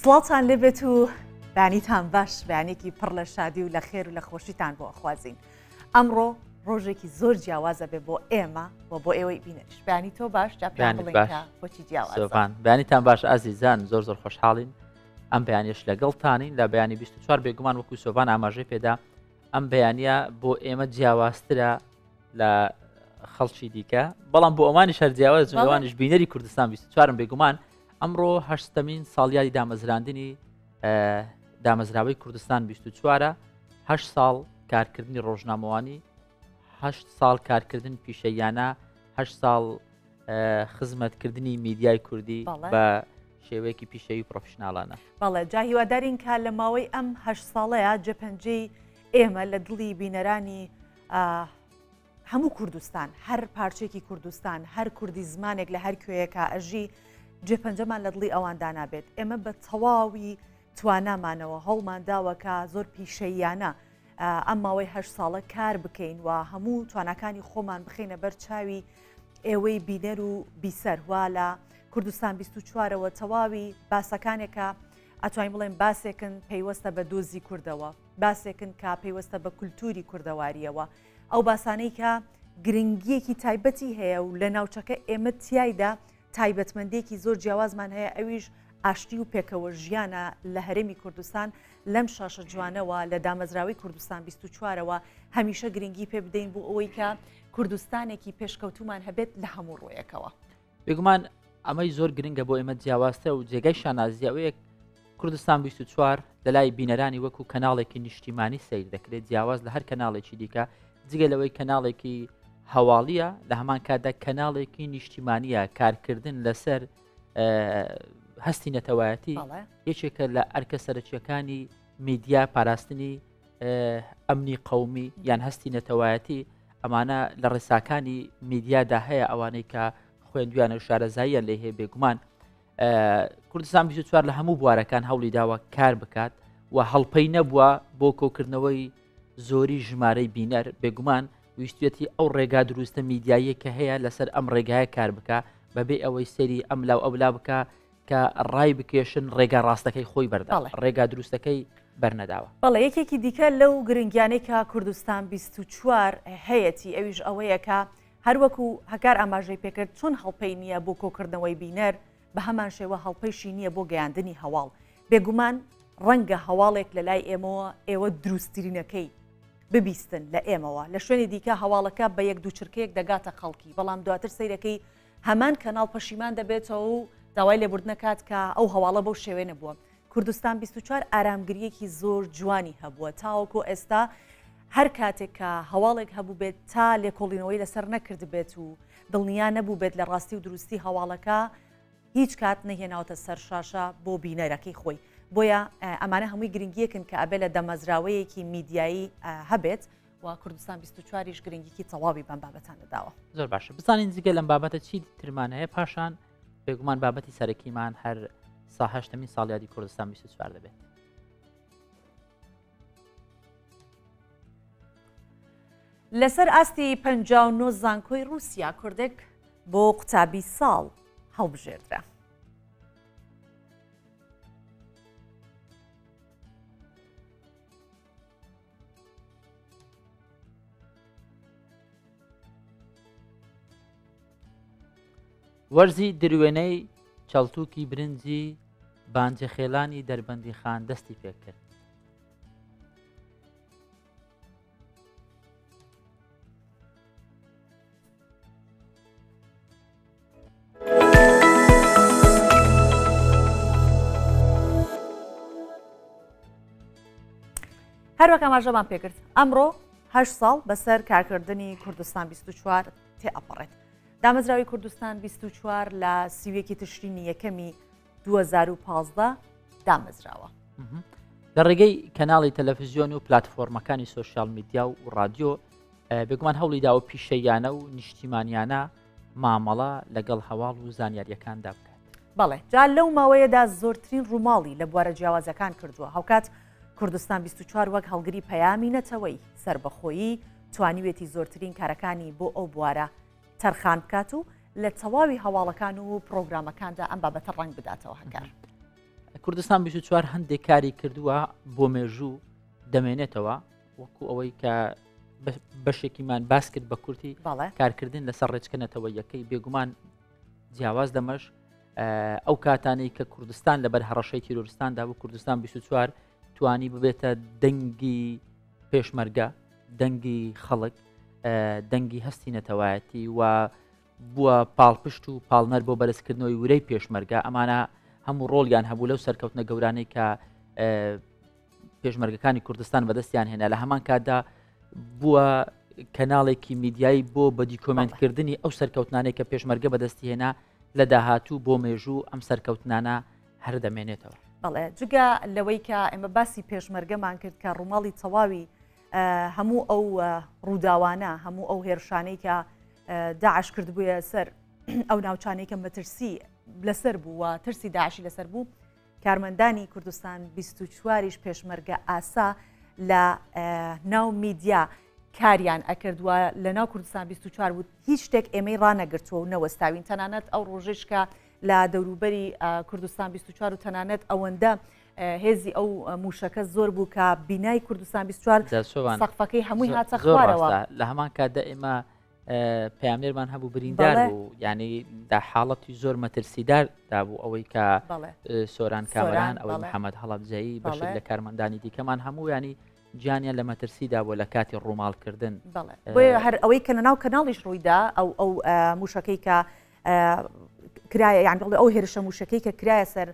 سڵاتان لێبێت و بەیانیتان باش بەیانێکی پڕ لە شادی و لە خێر و لە خۆشیتان بۆ ئەخوازین. ئەمڕۆ ڕۆژێکی زۆر جیاوازە بێ بۆ ئێمە و بۆ ئێوەی بینەش. بەیانی تۆ باش جاپیان بڵێن کە بۆچی جیاوازە. بەیانیتان باش ئازیزان، زۆر زۆر خۆشحاڵین ئەم بەیانیش لەگەڵتانین لە بەیانی 24 بێگومان وەکو سۆڤان ئاماژەی پێدا ئەم بەیانیە بۆ ئێمە جیاوازترە لە خەڵکی دیکە، بەڵام بۆ ئەمانیش هەر جیاواز ئەوانیش بینەری کوردستان 24 بێگومان ئەمڕۆ 8مین ساڵیادی دامەزراندنی دامەزراوەی کوردستان 24 8 ساڵ کارکردنی ڕۆژنامەوانی، 8 ساڵ کارکردن پیشەیانە، 8 ساڵ خزمەتکردنی میدیای کوردی بە شێوەیەکی پیشەوی پرۆفشناڵانە. بەڵێ جا هیوادارین کە لە ماوەی ئەم 8 ساڵەیە جێپەنجەی ئێمە لە دڵی بینەرانی هەموو کوردستان، هەر پارچێکی کوردستان، هەر کوردی زمانێک لە هەر کوێیەکە ئەژی جێپەنجەمان لە دڵی ئەوان دانابێت. ئێمە بە تەواوی توانامانەوە هەڵمان داوەکە زۆر پیشەیانە ئەم ماوەی 8 ساڵە کار بکەین و هەموو توانەکانی خۆمان بخینە بەر چاوی ئێوەی بینەر و بیسەر وا لە کوردستان 24ەوە تەواوی باسەکانێکە ئەتوانین بڵێن باسێکن پەیوەستە بە دۆزی کوردەوە، باسێکن کە پەیوەستە بە کولتوری کوردەواریەوە، ئەو باسانەی کە گرنگیەکی تایبەتی هەیە و لە ناوچەکە ئێمە تایدا تایبەتمەندێکی زۆر جیاوازمان هەیە، ئەویش ئاشتی و پێکەوە ژیانە لە هەرێمی کوردستان لەم شاشە جوانەوە لە دامەزراوەی کوردستان 24ەوە هەمیشە گرنگی پێ بدەین بۆ ئەوەی کە کوردستانێکی پێشکەوتومان هەبێت لە هەموو ڕۆیەکەوە. بێگومان ئەمەی زۆر گرنگە بۆ ئێمە جیاوازتە و جێگای شانازیەوەیەک کوردستان 24 لە لای بینەرانی وەکو کەناڵێکی نیشتیمانی سیر دەکرێت، جیاواز لە هەر کەناڵێکی دیکە جگە لەوەی کەناڵێکی هەواڵیە، لە هەمان کاتدا کەناڵێکی نیشتیمانیە کارکردن لەسەر هەستی نەتەوایەتی یەکێکە لە ئەرکە سەرچیەکانی میدیا پاراستنی ئەمنی قەومی یان هەستی نەتەوایەتی ئەمانە لە ڕێساکانی میدیادا هەیە، ئەوانەی کە خوێندویانە و شارەزاییە لێ هەیە. بێگومان کوردستان 24 لە هەموو بوارەکان هەوڵی داوە کار بکات و هەڵپەی نەبووە بۆ کۆکردنەوەی زۆری ژمارەی بینەر. بێگومان ویستێتی ئەو ڕێگا دروستە میدیایی کە هەیە لەسەر ئەم ڕێگایە کار بکە بەبێ ئەوەی سەری ئەم لاو ئەولا بکە کە ڕای بکێشن ڕێگا ڕاستەکەی خۆی بەردا، ڕێگا دروستەکەی بەرنەداوە. بەڵێ یەکێکی دیکە لەو گرنگیانەی کە کوردستان 24 هەیەی ئەویش ئەوەیە کە هەروەکو هەکار ئاماژەی پێکرد چۆن هەڵپەی نییە بۆ کۆکردنەوەی بینەر، بە هەمان شێوە هەڵپەیشی نییە بۆ گەیاندنی هەواڵ. بێگومان ڕەنگە هەواڵێک لە لای ئێمەوە ئێوە دروستترینەکەی ببیستن لە ئێمەوە، لە شوێنی دیکە هەواڵەکە بە یەک دوو چرکەیەک دەگاتە خەڵکی، بەڵام دواتر سەیرەکەی هەمان کەناڵ پەشیمان دەبێتەوە و داوای لێبوردنە کات کە ئەو هەواڵە بەو شێوێ نەبووە. کوردستان 24 ئارامگریەکی زۆر جوانی هەبووە تاوەکو ئێستا هەر کاتێک کە هەواڵێک هەبوو بێت تا لێکۆڵینەوەی لەسەر نەکرد بێت و دڵنیا نەبوو بێت لە ڕاستی و دروستی هەواڵەکە هیچ کات نەهێناوتە سەر شاشە بۆ بینەرەکەی خۆی. بۆیە ئەمانە هەمووی گرنگیەکن کە ئەبێ لە دەمەزراوەیەکی میدیایی هەبێت و کوردستان 24ش گرنگیکی تەواوی بەم بابەتان دەداوە. زۆر باشە بزانین جگە لەم بابەتە چی ترمان هەیە، پاشان بێگومان بابەتی سەرەکیمان هەر 8مین ساڵیادی کوردستان 24 دەبێت. لەسەر ئاستی 59 زانکۆی رووسیا کوردێک بۆ قوتابی ساڵ هەڵبژێردرا. وەرزی دروێنەی چەڵتووکی برنجی بانجەخێلانی دەربەندی خان دەستی پێکرد. هەروەک ئاماژەمان پێکرد ئەمڕۆ 8 ساڵ بەسەر کارکردنی کوردستان 24 تێئەپەڕێت. دامەزراوی کوردستان 24 لە سیوێکی تشرینی یەکەمی 2015 دامەزراوە. لە ڕێگەی کەناڵی تەلەڤیزیۆن و پلاتفۆرمەکانی سۆشیال میدیا و ڕادیۆ بێگومان هەوڵی داوە پیشەیانە و نیشتیمانیانە مامەڵە لەگەڵ هەواڵ و زانیاریەکاندا بکات. بەڵێ جا لەو ماوەیەدا زۆرترین ڕووماڵی لە بوارە جیاوازەکان کردووە. هەوکات کوردستان 24 وەک هەڵگری پەیامی نەتەوەی سربەخۆیی توانیوێتی زۆرترین کارەکانی بۆ ئەو بوارە تەرخان بکات و لە تەواوی هەواڵەکان و پرۆگرامەکاندا ئەم بابەتە ڕنگ بداتەوە. هەکار کوردستان 24 هەندێک کاری کردووە بۆ مێژوو دەمێنێتەوە وەکو ئەوەی کە بەشێکیمان باس کرد بە کورتی کارکردن لەسەر ڕێچکەنەتەوە یەکەی بێگومان جیاواز دەمەش ئەو کاتانەی کە کوردستان لەبەر هەڕەشەی تیرۆریستاندا بوو کوردستان 24 توانی ببێتە دەنگی پێشمەرگە دەنگی خەڵک دەنگی هەستی نەتەوایەتی و بووە پاڵپشت و پاڵنەر بۆ بەرزکردنەوەی ورەی پێشمەرگە ئەمانە هەموو ڕۆڵیان هەبوو لەو سەرکەوتنە گەورانەی کە پێشمەرگەکانی کوردستان بەدەستیان هێنا لە هەمان کاتدا بووە کەناڵێکی میدیایی بۆ بە دیکۆمنتکردنی ئەو سەرکەوتنانەی کە پێشمەرگە بەدەستی هێنا لە داهاتوو بۆ مێژوو ئەم سەرکەوتنانە هەر دەمێنێتەوە. بەڵێ جگە لەوەی کە ئێمە باسی پێشمەرگەمان کرد کە ڕووماڵی تەواوی هەموو ئەو ڕووداوانە هەموو ئەو هێرشانەی کە داعش کرد بووە سەر ئەو ناوچانەی کە مەترسی لەسەر بوو و ترسی داعشی لەسەر بوو کارمەندانی کوردستان 24ش پێشمەرگە ئاسا لە ناو میدیا کاریان ئەکردووە لە ناو کوردستان 24 بوو هیچ شتێک ئێمەی ڕانەگرتووە و نەوەستاوین تەنانەت ئەو ڕۆژشکە لە دەوروبەری کوردستان 24 و تەنانەت ئەوەندە هێزی ئەو موشەکە زۆر بوو کە بینای کوردستان 24 سەقفەکەی هەمووی هاتە خوارەوە لە هەمان کاتدا ئێمە پامێرمان هەبوو بریندار بوو یعنی دا حاڵەتی زۆر مەترسیدار دابوو ئەوەی کە سۆران کامران ئەوەی محەممەد هەڵەبجایی بەشێک لە کارمەندانی دیکەمان هەموو ینی گیانیان لە مەترسیدا بۆ لە کاتی ڕووماڵکردن هەر ئەوەی کە لە ناو کەناڵیش ڕوویدا ئەو موشەکەی کە کرایە یان بڵێ ئەو هێرشە موشەکەی کە کرایە سەر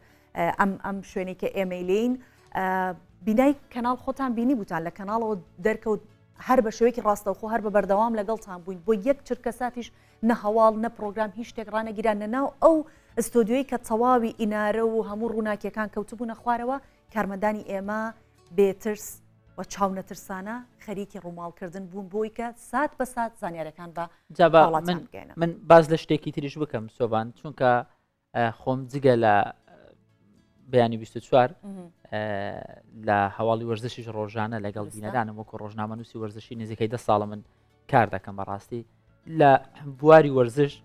ئەم شوێنێک کە ئێمەیلین بینای کەناڵ خۆتان بینی بوتان لە کەناڵەوە دەرکەوت هەر بە شێوەیەکی ڕاستەوخۆ هەر بە بەردەوام لەگەڵتان بووین بۆ یەک چرکە ساتیش نە هەواڵ نە پرۆگرام هیچ شتێک ڕانەگیران نەناو ئەو ئستۆدیۆی کە تەواوی ئینارە و هەموو ڕووناکیەکان کەوتبوونە خوارەوە کارمەندانی ئێمە بێترس و چاو نەترسانە خەریکی ڕووماڵکردن بوون بۆی کە سات بە سات زانیارەکان بە من باز لە شتێکی تریش بکەم سۆبان چونکە خۆم جگە لە بەیانی 24 لە هەواڵی وەرزشیش ڕۆژانە لەگەڵ بینەرانم وەکو ڕۆژنامەنووسی وەرزشی نزیکەی 10 ساڵە من کار دەکەم بەڕاستی لە بواری وەرزش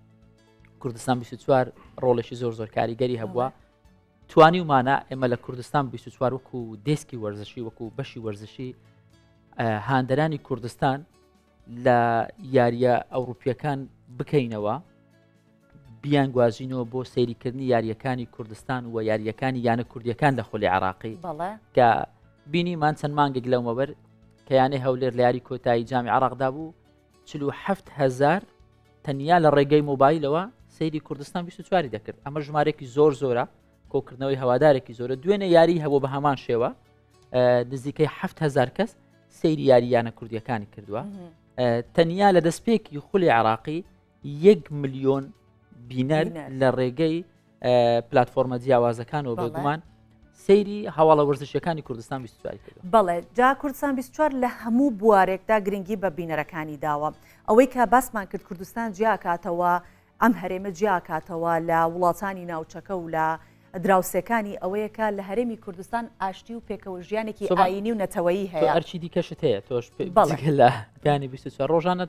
کوردستان 24 ڕۆڵێکی زۆر کاریگەری هەبووە توانی ومانە ئێمە لە کوردستان 24 وەکو دێسکی وەرزشی وەکو بەشی وەرزشی هاندەرانی کوردستان لە یاریە ئەوروپیەکان بکەینەوە بیان گوازینەوە بۆ سەیریکردنی یاریەکانی کوردستان و یاریەکانی یانە کوردیەکان لە خۆلی عراقی کە بینیمان چەند مانگێک لەومەبەر کە یانەی هەولێر لە یاری کۆتایی جامی عراقدا بوو 47,000 تەنیا لە ڕێگەی مۆبایلەوە سەیری کوردستان 24 دەکرد ئەمە ژمارێکی زۆرە کۆکردنەوەی هەوادارێکی زۆرە دوێنێ یاری هەبوو بە هەمان شێوە نزیکەی 7,000 کەس سەیری یاریانە کوردیەکانی کردووە تەنیا لە دەستپێکی خولی عراقی 1 ملیۆن بینەر لە ڕێگەی پلتفۆرمە جیاوازەکانەوە بێگومان سەیری هەواڵە وەرزشیەکانی کوردستان 24 کردووە. بەڵێ جا کوردستان 24 لە هەموو بوارێکدا گرنگی بە بینەرەکانی داوە ئەوەی کە باسمان کرد کوردستان جیاکاتەوە ئەم هەرێمە جیاکاتەوە لە وڵاتانی ناوچەکە و لە دراوسەکانی ئەوەیەکە لە هەرێمی کوردستان ئاشتی و پێکەوە ژیانێکی ئاینی و نەتەوەیی هەیە ئەرچی دیکەشت هەیە تۆش لە پیانی 24 ڕۆژانە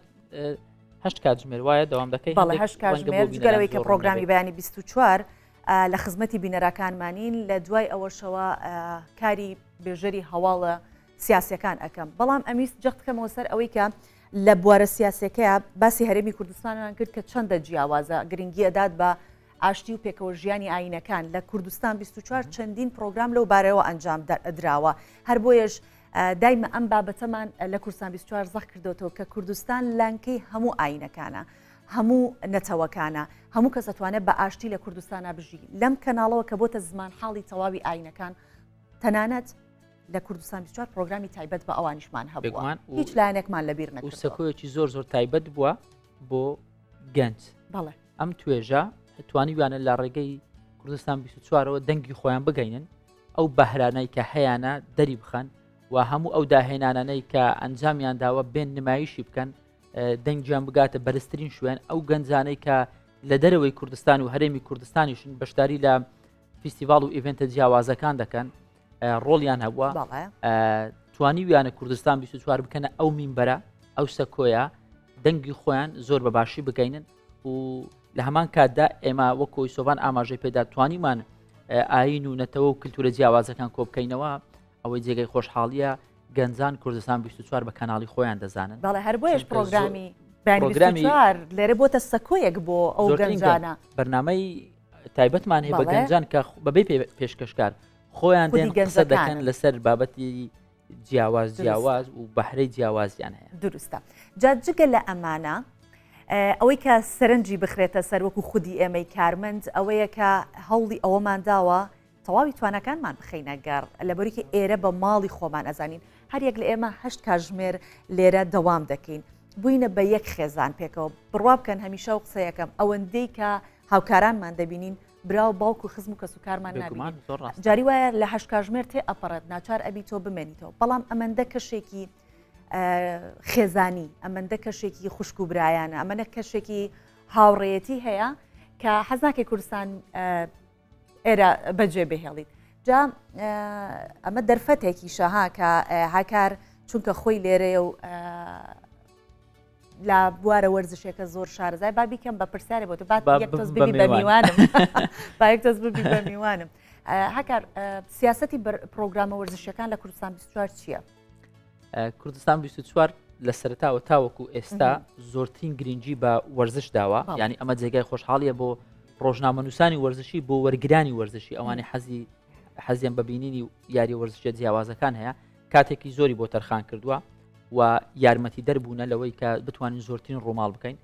هەشت کاتژمێر وایە دەوام دەکەی بەڵێ هەشت کاتژمێر جگەرەوەی کە پرۆگرامی بەیانی 24 لە خزمەتی بینەرەکانمانین لە دوای ئەوەشەوە کاری بێژەری هەواڵە سیاسەکان ئەەکەم بەڵام ئەمیست جەختکەمەوە سەر ئەوەی کە لە بوارە سیاسەکەیە باسی هەرێمی کوردستانیان کرد کە چەندە جیاوازە گرنگی ئەدات بە ئاشتی و پێکەوە ژیانی ئاینەکان لە کوردستان 24 چەندین پرۆگرام لەو بارەوە ئەنجام دراوە هەر بۆیەش دایمە ئەم بابەتەمان لە کوردستان 24 زەخ کردوەوە کە کوردستان لانکەی هەموو ئاینەکانە هەموو نەتەوەکانە هەموو کەس دەتوانێت بە ئاشتی لە کوردستانە بژی لەم کەناڵەوە کە بۆتە زمان حاڵی تەواوی ئاینەکان تەنانەت لە کوردستان 24 پرۆگرامی تایبەت بە ئەوانیشمان هەبووە هیچ لایەنێکمان لەبیر نەکرد سەکۆیەکی زۆر تایبەت بووە بۆ گەنج بەڵێ ئەم توێژە توانیویانە لە ڕێگەی کوردستان 24ەوە دەنگی خۆیان بگەینن ئەو بەهرانەی کە هەیەە دەری بخەن و هەموو ئەو داهێنانانەی کە ئەنجامیان داوە بێن نمایشی بکەن دەنگیان بگاتە بەرزترین شوێن ئەو گەنجانەی کە لە دەرەوەی کوردستان و هەرێمی کوردستانیشن بەشداری لە فیستیڤال و ئیڤنتە جیاوازەکان دەکەن ڕۆڵیان هەبووە توانیویانە کوردستان 24 بکەنە ئەو مینبەرە ئەو سەکۆیە دەنگی خۆیان زۆر بەباشی بگەینن و لە هەمان کاتدا ئێمە وەکۆی سۆڤان ئاماژەی پێدا توانیمان ئاین و نەتەوە و کللتورە جیاوازەکان کۆ بکەینەوە ئەوەی جێگەی خۆشحاڵیە گەنجان کوردستان 24 بە کەناڵی خۆیان دەزانن. بەڵێ هەر بۆیش پرۆگرامی لێرە بۆتە سەکۆیەک بۆ ئەو گەنجانە بەرنامەی تایبەتمان هەیە بە گەنجان کە بەبێ پێشکەشکار خۆیان دێن قسە دەکەن لەسەر بابەتی جیاواز و بەهرەی جیاوازیان هەیە. دروستە. جا جگە لە ئەمانە ئەوەی کە سەرنجی بخرێتە سەر وەکو خودی ئێمەی کارمەند ئەوەیە کە هەوڵی ئەوەمان داوە تەواوی توانەکانمان بخەینە گەڕ لەبەرێکی ئێرە بە ماڵی خۆمان ئەزانین هەر یەک لە ئێمە 8 کاتژمێر لێرە دەوام دەکەین بووینە بە یەک خێزان پێکەوە بڕوا بکەن هەمیشە و قسەیەکەم ئەوەندەی کە هاوکارانمان دەبینین براو باوکو خزم و کەسوکارمان نبینین جاری وایە لە 8 کاتژمێر تێ ئەپەڕێت ناچار ئەبی تۆ بمێنیتەوە بەڵام ئەمەندە کەشێکی خێزانی ئەمەندە کەشێکی خوشک و برایانە ئەمەنە کەشێکی هاوڕێتی هەیە کە حەزناکەی کوردستان ئێرە بەجێ بهێڵیت جا ئەمە دەرفەتێکی شەها کە هاکار چونکە خۆی لێرەیە و لا بوارە وەرزشێکە زۆر شارەزای با بیکەم بە پرسیارێ بۆ تو یەک تۆز ببی بە میوانم با یەک تۆز ببی بە میوانم هاکار سیاسەتی پرۆگرامە وەرزشەکان لە کوردستان 24 چییە؟ کوردستان 24 لە سەرتاوە تاوەکو ئێستا زۆرترین گرنگی بە وەرزش داوە ینی ئەمە جێگای خۆشحاڵیە بۆ ڕۆژنامەنووسانی وەرزشی بۆ وەرگرانی وەرزشی ئەوانی حەزیان بەبینینی یاری وەرزشە جیاوازەکان هەیە کاتێکی زۆری بۆ تەرخان کردووە و یارمەتی دەربوونە لەوەی کە بتوانین زۆرترین ڕۆماڵ بکەین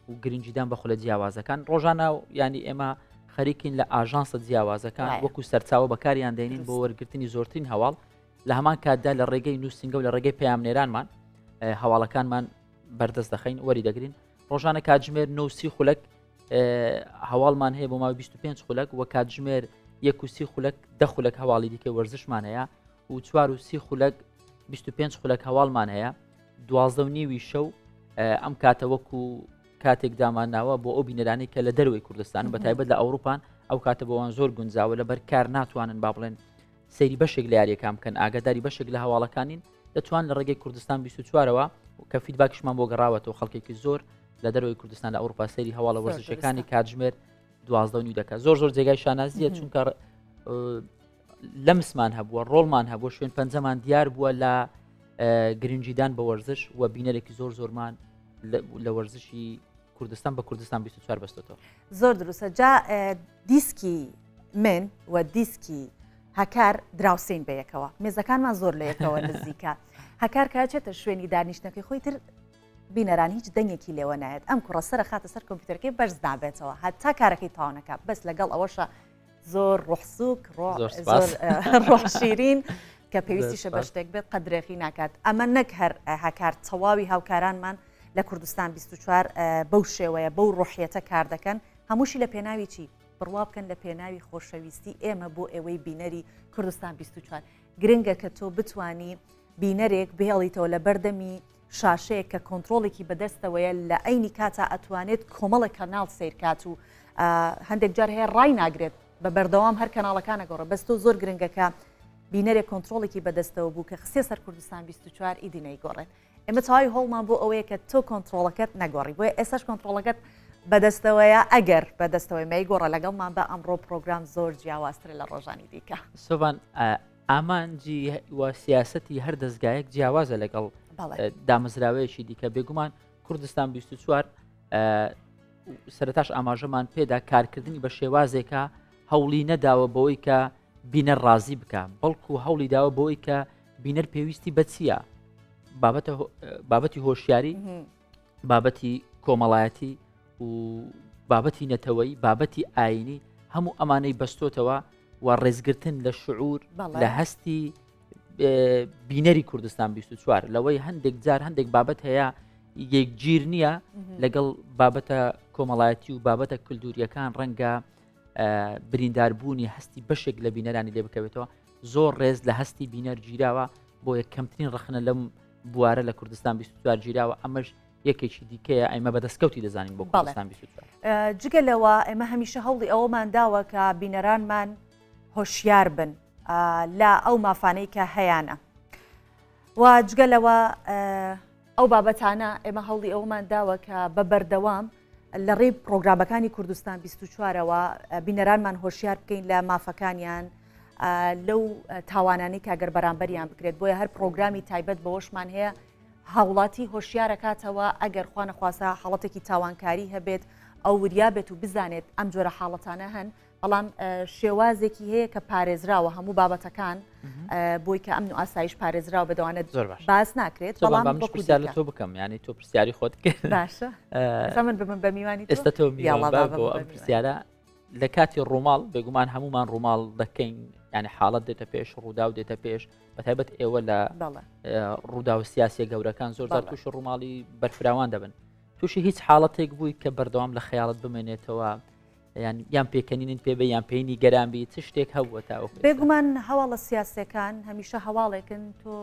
و گرنگیدان بە خولە جیاوازەکان ڕۆژانە ینی ئێمە خەریکین لە ئاژانسە جیاوازەکان وەکو سەرچاوە بەکاریان دێنین بۆ وەرگرتنی زۆرترین هەواڵ لە هەمان کاتدا لە ڕێگەی نووسنگە و لە ڕێگەی پەیامنێرانمان هەواڵەکانمان بەردەست دەخەین وەری دەگرین ڕۆژانە کاتژمێر 90 خولەک هەواڵمان هەیە بۆ ماوەی 25 خولەک و کاتژمێر 1 خولەک 10 خولەک هەواڵی دیکە وەرزشمان هەیە و 4 خولەک 25 خولەک هەواڵمان هەیە 12:30 شەو ئەم کاتە وەکو کاتێک دامانناوە بۆ ئەو بینەرانی کە لە دەروی کوردستان بە تایبەت لە ئەوروپان ئەو کاتە بۆوان زۆر گونجاوە لەبەر کار ناتوانن با بڵێن سەیری بەشێک لە یاریەکان بکەن ئاگاداری بەشێک لە هەواڵەکانین دەتوان لە ڕێگەی کوردستان 24ەوە کە فیدباکشمان بۆ گەڕاوەتەوە خەڵکێکی زۆر لە دەروی کوردستان لە ئەوروپا سەیری هەواڵە وەرزشەکانی کاتژمێر 12:30 دەکات زۆر جێگای شانازیە چونکە لەمسمان هەبووە ڕۆڵمان هەبووە شوێن پەنجەمان دیار بووە لە گرنگیدان بە وەرزش و بینەرێکی زۆرمان لە وەرزشی کوردستان بە کوردستان 24 بەستێتەوە زۆر دروستە جا دیسکی من و دیسکی هەکار دراوسین بە یەکەوە مێزەکانمان زۆر لە یەکەوە نزیکە هەکار کاچێتە شوێنی دانیشتەکەی خۆی تر بینەران هیچ دەنگێکی لێوە نایێت ئەم کوڕەسەرە خاتە سەر کۆمپیوتەرەکەی بەرز دابێتەوە هەتا کارەکەی تاوانەکە بەس لەگەڵ ئەوەشە زۆر ڕوحسوک ڕۆحشیرین کە پێویستیشە بە شتێک بێت قەدرێخی ناکات ئەمە نەک هەر هەکار تەواوی هاوکارانمان لە کوردستان 24 بەو شێوەیە بەو ڕۆحیەتە کار دەکەن هەمووشی لە پێناوی چی بڕوا بکەن لە پێناوی خۆشەویستی ئێمە بۆ ئێوەی بینەری کوردستان 24 گرنگە کە تۆ بتانی بینەرێک بهێڵیتەوە لە بەردەمی شاشەیە کە کۆنتترۆڵێکی بەدەستەوەیە لە ئەینی کاتە ئەتوانێت کۆمەڵە کەناڵ سیرکات و هەندێک جار هەیە ڕای ناگرێت بە بەردەوام هەر کەناڵەکانە گۆڕە بەس تۆ زۆر گرنگەکە بینەرێک کۆنتترۆڵێکی بەدەستەوە بوو کە خسێ سەر کوردستان 24 ئیدی نەیگۆڕێت ئێمە تەواوی هەوڵمان بۆ ئەوەیە کە تۆ کۆنتترۆڵەکەت نەگۆڕی بۆیە ئێساش کۆنتترۆڵەکەت بەدەستەوەیە ئەگەر بەدەستەوەی مەی گۆڕە لەگەڵمان بە ئەمڕۆ پرۆگرام زۆر جیاوازتر لە ڕۆژانی دیکە سۆڤان ئامانجی وە سیاسەتی هەر دەستگایەک جیاوازە لەگەڵ دامەزراوەیەکی دیکە بێگومان کوردستان 24 سەرەتاش ئاماژەمان پێدا کارکردنی بە شێوازێکە هەوڵی نەداوە بەوەی کە بینەر ڕازی بکە بەڵکو هەوڵی داوە بەوەی کە بینەر پێویستی بە چییە بابەتی هۆشیاری بابەتی کۆمەڵایەتی و بابەتی نەتەوەی بابەتی ئاینی هەموو ئەمانەی بەستۆتەوە و ڕێزگرتن لە شعور لە هەستی بینەری کوردستان 24 لەوەی هەندێک جار هەندێک بابەت هەیە یەکگیر نییە لەگەڵ بابەتە کۆمەڵایەتی و بابەتە کللتوریەکان ڕەنگە برینداربوونی هەستی بەشێک لە بینەرانی لێ بکەوێتەوە زۆر ڕێز لە هەستی بینەر گیراوە بۆ یەکەمترین ڕخنە لەم بوارە لە کوردستان 24 گیراوە ئەمەش یەکێکی دیکەیە ئەمە بەدەستکەوتی دەزانین بۆ کوردستان 24 جگەلەوە ئێمە هەمیشە هەوڵی ئەوەمان داوە کە بینەرانمان هۆشیار بن لە ئەو مافانەی کە هەیەە و جگەلەوە ئەو بابەتانە ئێمە هەوڵی ئەومان داوە کە بە بەردەوام لە ڕێی پرۆگرامەکانی کوردستان 24ەوە بینەرانمان هۆشیار بکەین لە مافەکانیان لەو تاوانانی کە ئەگەر بەرامبەریان بکرێت بۆیە هەر پرۆگرامی تایبەت بەوەشمان هەیە هاوڵاتی هۆشیارەکاتەوە ئەگەر خوا نەخواسە حاڵەتێکی تاوانکاری هەبێت ئەو وریا بێت و بزانێت ئەم جۆرە حاڵەتانە هەن بەڵام شێوازێکی هەیە کە پارێزراوە هەموو بابەتەکان بۆی کە ئەمن و ئاسایش پارێزراوە بەدەوانێت زۆر باش باس ناکرێت بەڵام پرسیار لە تۆ بکەم ینی تۆ پرسیاری خۆت کرد باشە من بمن بە میوانی ئێستا تۆ بۆ ئەم پرسیارە لە کاتی ڕووماڵ بێگومان هەمومان ڕووماڵ دەکەین ینی حاڵەت دێتە پێش ڕوودا و دێتە پێش بەتایبەت ئێوە لە ڕوودا و سیاسی گەورەکان زۆرجار تووشی ڕووماڵی بەرفراوان دەبن تووشی هیچ حاڵەتێک بووی کە بەردەوام لە خەیاڵت بمێنێتەوە یان پێکەنینت پێ بە یان پێینی گەرانبی چ شتێک هەبووە تاوە بێگومان هەواڵە سیاسەکان هەمیشە هەواڵێکن تۆ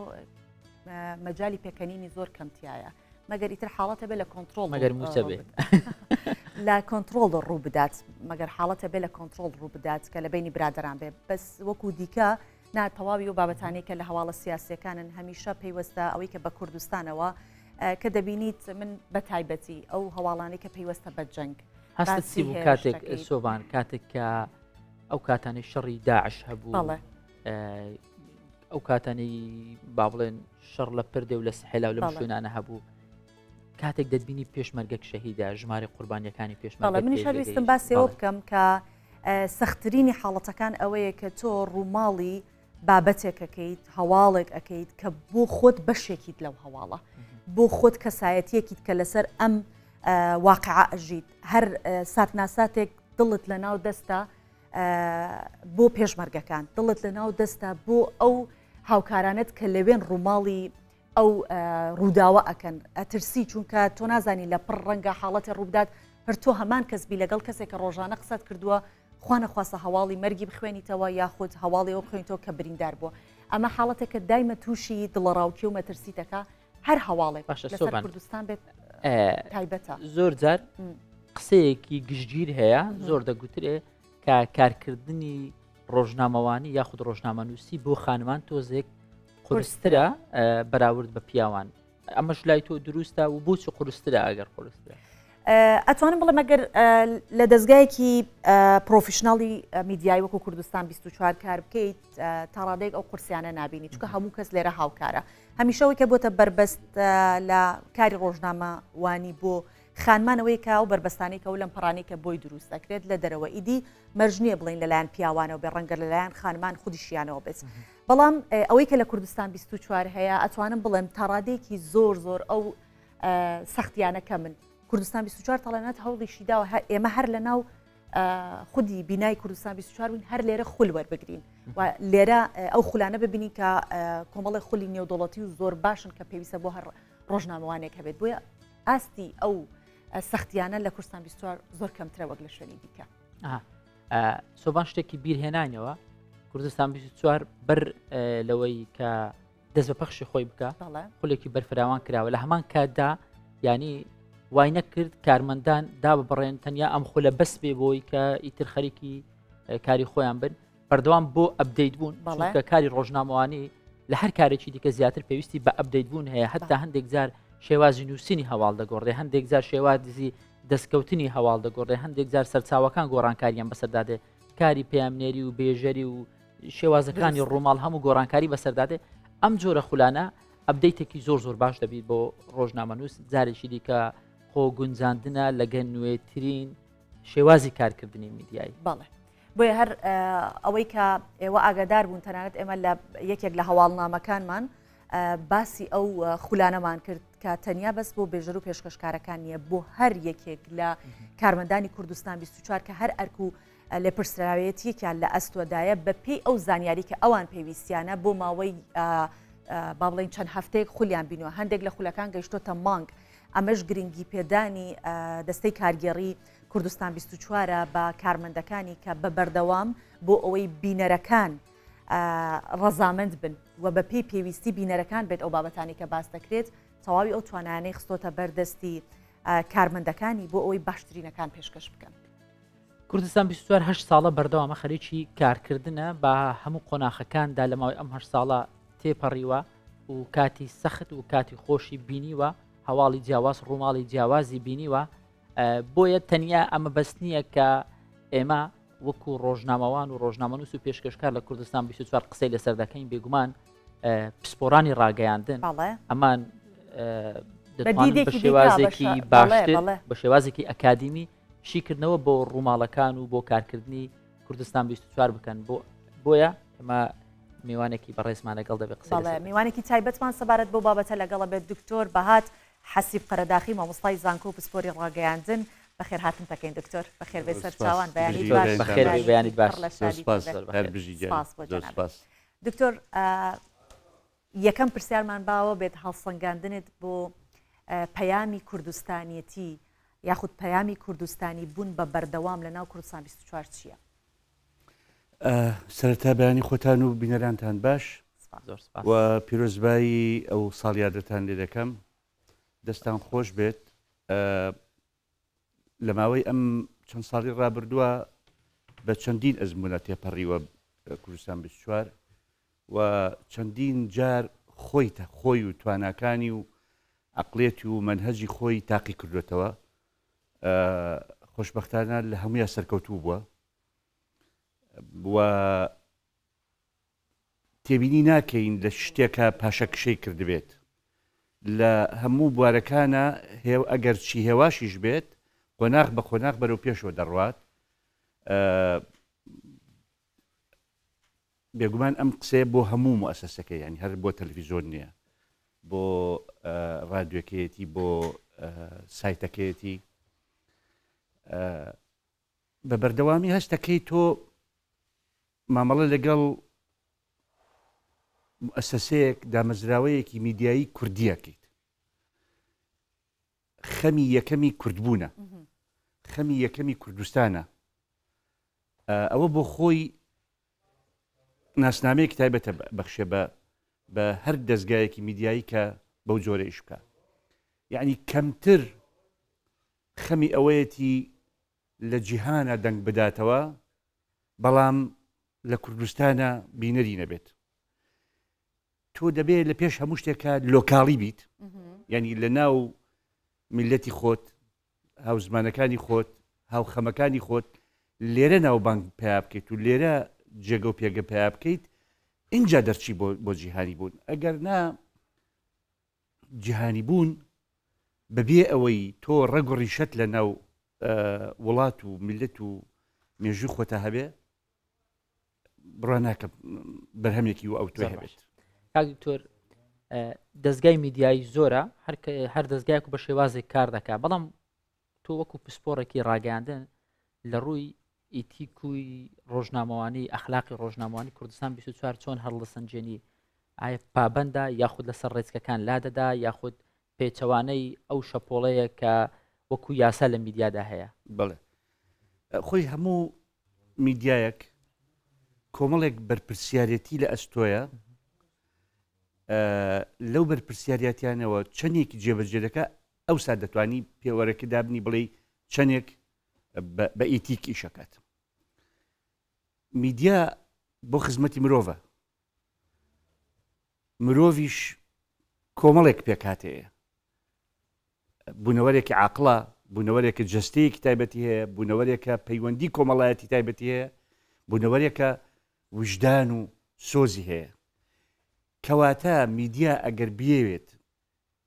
مەجای پێکەنینی زۆر کەمتیایە مەگەر ئیتر حاڵەتە بێ لە کۆنتترۆل مەگەر موچە بێت لە کۆنتترۆل ڕوو بدات مەگەر حاڵەتە بێ لە کۆنتترۆل ڕوو بدات کە لە بینی برادران بێ بەس وەکو دیکە ناتەواوی و بابەتانەی کە لە هەواڵە سیاسەکانن هەمیشە پێیوەستە ئەوەی کە بە کوردستانەوە کە دەبینیت من بە تایبەتی ئەو هەواڵانی کە پێیوەستە بە جەنگ هەستی بوو کاتێک سۆبان کاتێک کە ئەو کاتانی شەڕی داعش هەبوو ئەو کاتانی با بڵێن شەڕ لە پردێ و لە سحێلا و لەم شوێنانە هەبوو کاتێک دەبینی پێشمەرگەک شەهیدا ژمارە قوربانیەکانی پێشمەرگ منیش هەویستم باسیەوە بکەم کە سەختترینی حاڵەتەکان ئەوەیە کە تۆ ڕووماڵی بابەتێکەکەیت هەواڵێک ئەەکەیت کە بۆ خۆت بەشێکیت لەو هەواڵە بۆ خۆت کەسایەتیەکیت کە لەسەر ئەم واقعە ئەژیت هەر سات ناساتێک دڵت لە ناو دەستە بۆ پێشمەرگەکان دڵت لە ناو دەستە بۆ ئەو هاوکارانت کە لەوێن ڕووماڵی ئەو ڕووداوە ئەکەن ئەترسی چونکە تۆ نازانی لە پڕ ڕەنگە حاڵەتی ڕوودات هەر تۆ هەمان کەسبی لەگەڵ کەسێک کە ڕۆژانە قسەت کردووە خوا نەخواسە هەواڵی مەرگی بخوێنیتەوە یاخود هەواڵی ئەو بخوێنیتەوە کە بریندار بووە ئەمە حاڵەتێکە دایمە تووشی دڵەڕاوکی و مەترسیتەکە هەر هەواڵێک لەسەر کوردستان بێت تایبەتە زۆر جار قسەیەکی گشتگیر هەیە زۆر دەگوترێ کە کارکردنی ڕۆژنامەوانی یاخود ڕۆژنامەنووسی بۆ خانمان تۆزێک قورسترە بەراورد بە پیاوان ئەمەش لای تۆ دروستە و بۆچی قورسترە ئەگەر قورسترە ئەتوانم بڵێ مەگەر لە دەستگایەکی پرۆفیشناڵی میدیای وەکو کوردستان 24 کار بکەیت تا ڕادەیەک ئەو قورسیانە نابینی چونکە هەموو کەس لێرە هاوکارە هەمیشەوەی کە بۆتە بربەست لە کاری ڕۆژنامەوانی بۆ خانمانەوەی کا و بربەستانی کە و لەم پەڕانی کە بۆی دروست دەکرێت لە دەرەوە ئیدی مەرجنیە بڵین لەلایەن پیاوانەوە بێ ڕەنگە لەلایەن خانمان خودیشیانەوە بێت بەڵام ئەوەی کە لە کوردستان 24 هەیە ئەتوانم بڵێم تا ڕادەیەکی زۆر ئەو سەختیانەکە من کوردستان 24 تەڵێنات هەوڵیشی داوە ئێمە هەر لە ناو خودی بینای کوردستان 24 بووین هەر لێرە خول وەربگرین و لێرە ئەو خولانە ببینی کە کۆمەڵی خولی نێودوڵەتی و زۆر باشن کە پێویستە بۆ هەر ڕۆژنامەوانێک هەبێت بۆیە ئاستی ئەو سەختیانە لە کوردستان 24 زۆر کەمترە وەک لە شوێنی دیکە سۆبان شتێکی بیرهێنانەوە کوردستان 24 بەر لەوەی کە دەست بە پەخشی خۆی بکە خولێکی بەرفراوان کراوە لە هەمان کاتدا ینی وای نەکرد کارمەندان دا ببڕێن تەنیا ئەم خولە بەس بێ بۆی کە ئیتر خەریکی کاری خۆیان بن بەردەوام بۆ ئەپدەیت بوون کە کاری ڕۆژنامەوانی لە هەر کارێکی دیکە زیاتر پێویستی بە ئەپدەیت بوون هەیە هەتا هەندێک جار شێوازی نووسینی هەواڵ دەگۆڕێ هەندێک جار شێوازی دەستکەوتنی هەواڵ دەگۆڕێ هەندێک جار سەرچاوەکان گۆڕانکاریان بەسەردادێ کاری پەیامنێری و بێژەری و شێوازەکانی ڕووماڵ هەموو گۆڕانکاری بەسەردادێ ئەم جۆرە خولانە ئەپدەیتێکی زۆر باش دەبیت بۆ ڕۆژنامەنووس جارێکی دیکە خۆ گونجاندنە لەگە نوێترین شێوازی کارکردنی میدیایی بەڵێ بۆیە هەر ئەوەی کە ئێوە ئاگادار بوون تەنانەت ئێمە لە یەکێک لە هەواڵنامەکانمان باسی ئەو خولانەمان کرد کە تەنیا بەس بۆ بێژەر و پێشکەشکارەکان نیە بۆ هەر یەکێک لە کارمەندانی کوردستان 24 کە هەر ئەرک و لێپرسراوەتیەکیان لە ئەستۆدایە بە پێی ئەو زانیاری کە ئەوان پێویستیانە بۆ ماوەی با بڵێن چەند هەفتەیەک خولیان بینەوە هەندێک لە خولەکان گەیشتۆتە مانگ ئەمەش گرنگی پێدانی دەستەی کارگێڕی کوردستان 24 بە کارمەندەکانی کە بە بەردەوام بۆ ئەوەی بینەرەکان ڕەزامەند بن و بە پێی پێویستی بینەرەکان بێت ئەو بابەتانی کە باس دەکرێت تەواوی ئەو توانانەی خستۆتە بەردەستی کارمەندەکانی بۆ ئەوەی باشترینەکان پێشکەش بکەن. کوردستان 24 ساڵە بەردەوامە خەریکی کارکردنە بە هەموو قۆناخەکاندا لە ماوەی ئەم 8 ساڵە تێپەڕیوە و کاتی سەخت و کاتی خۆشی بینیوە هەواڵی جیاواز ڕووماڵی جیاوازی بینیوە بۆیە تەنیا ئەمە بەس نییە کە ئێمە وەکو ڕۆژنامەوان و ڕۆژنامەنووس و پێشکەشکار لە کوردستان 24 قسەی لەسەر دەکەین بێگومان پسپۆرانی ڕاگەیاندن ئەمان دەتوانن بە شێوازێکی باشتر بە شێوازێکی ئەکادیمی شیکردنەوە بۆ ڕووماڵەکان و بۆ کارکردنی کوردستان 24 بکەن بۆیە ئەمە میوانێکی بەڕێزمان لەگەڵ دەبێت قسە میوانێکی تایبەتمان سەبارەت بۆ بابەتە لەگەڵە بێت دکتۆر بەهات حەسیب قەرەداخی مامۆستای زانکۆ و پسپۆری ڕاگەیاندن بەخێر هاتن دەکەین دکتۆر بەخێر بێت سەر چاوان بەیانیت باش دکتۆر یەکەم پرسیارمان باوە بێت هەڵسەنگاندنت بۆ پەیامی کوردستانیەتی یاخود پەیامی کوردستانی بوون بە بەردەوام لە ناو کوردستان 24 چییە؟ سەرەتا بەیانی خۆتان و بینەرانتان باش و پیرۆزبایی ئەو ساڵیادەتان لێ دەکەم دەستان خۆش بێت لە ماوەی ئەم چەند ساڵی ڕابردووە بە چەندین ئەزمونە تێپەڕیوە کوردستان 24 و چەندین جار خۆی و تواناکانی و عقلێتی و منهەجی خۆی تاقی کردوێتەوە خۆشبەختانە لە هەموویان سەرکەوتوو بووە و تێبینی ناکەین لە شتێکە پاشەکشەی کردبێت لە هەموو بوارەکانە ئەگەر چی هێواشیش بێت قۆناغ بە قۆناغ بەرەو پێشەوە دەڕوات بێگومان ئەم قسەیە بۆ هەموو موئەسەسەکە ینی هەر بۆ تەلەڤیزۆن نییە بۆ ڕادیۆکەیەتی بۆ سایتەکەیەتی بە بەردەوامی هەستەکەی تۆ مامەڵە لەگەڵ مؤسسەیەک دامەزراوەیەکی میدیایی کوردیەکەیت خەمی یەکەمی کوردبوونە خەمی یەکەمی کوردستانە ئەوە بۆ خۆی ناسنامەیەکی تایبەتە بەخشێ بە هەر دەستگایەکی میدیایی کە بەو جۆرە ئیش بکە یعنی کەمتر خەمی ئەوەیەتی لە جیهانە دەنگ بداتەوە بەڵام لە کوردستانە بینەری نەبێت تۆ دەبێت لە پێش هەموو شتێکە لۆکاڵی بیت ینی لە ناو میلەتی خۆت هاو زمانەکانی خۆت هاو خەمەکانی خۆت لێرە ناوبانگ پیا بکەیت و لێرە جێگە و پێگە پیا بکەیت اینجا دەرچی بۆ جیهانی بوون ئەگەر نا جیهانی بوون بەبێ ئەوەی تۆ ڕێگ و ڕیشەت لە ناو وڵات و میلەت و مێژوو خۆتە هەبێ بڕواناکە بەرهەمێکی و ئەو توێ هەبێت دکتۆر دەستگای میدیایی زۆرە هەر دەستگایك و بە شێوازێک کار دەکات بەڵام تۆ وەکو پسپۆڕێکی ڕاگەاندن لە ڕووی ئیتیکوی ڕۆژنامەوانی ئەخلاقی ڕۆژنامەوانی کوردستان 24 چۆن هەڵدەسەنجێنی ئایا پابەندە یاخود لەسەر ڕێچکەکان لادەدا یاخود پێچەوانەی ئەو شەپۆڵەیە کە وەکو یاسا لە میدیادا هەیە بڵێ خۆی هەموو میدیایەک کۆمەڵێک بەرپرسیارەتی لە ئەستۆیە لەو بەرپرسیارەتیانەوە چەندێکی جێبەجێ دەکە ئەوسا دەتوانی پێوەرەکە دابنی بڵێ چەندێک بە ئیتیک ئیشەکات میدیا بۆ خزمەتی مرۆڤە مرۆڤیش کۆمەڵێک پێکاتەیە بوونەوەرێکی عاقڵە بوونەوەرێکە جەستەیەکی تایبەتی هەیە بوونەوەرێکە پەیوەندی کۆمەڵایەتی تایبەتی هەیە بوونەوەرێکە وجدان و سۆزی هەیە کەواتە میدیا ئەگەر بیەوێت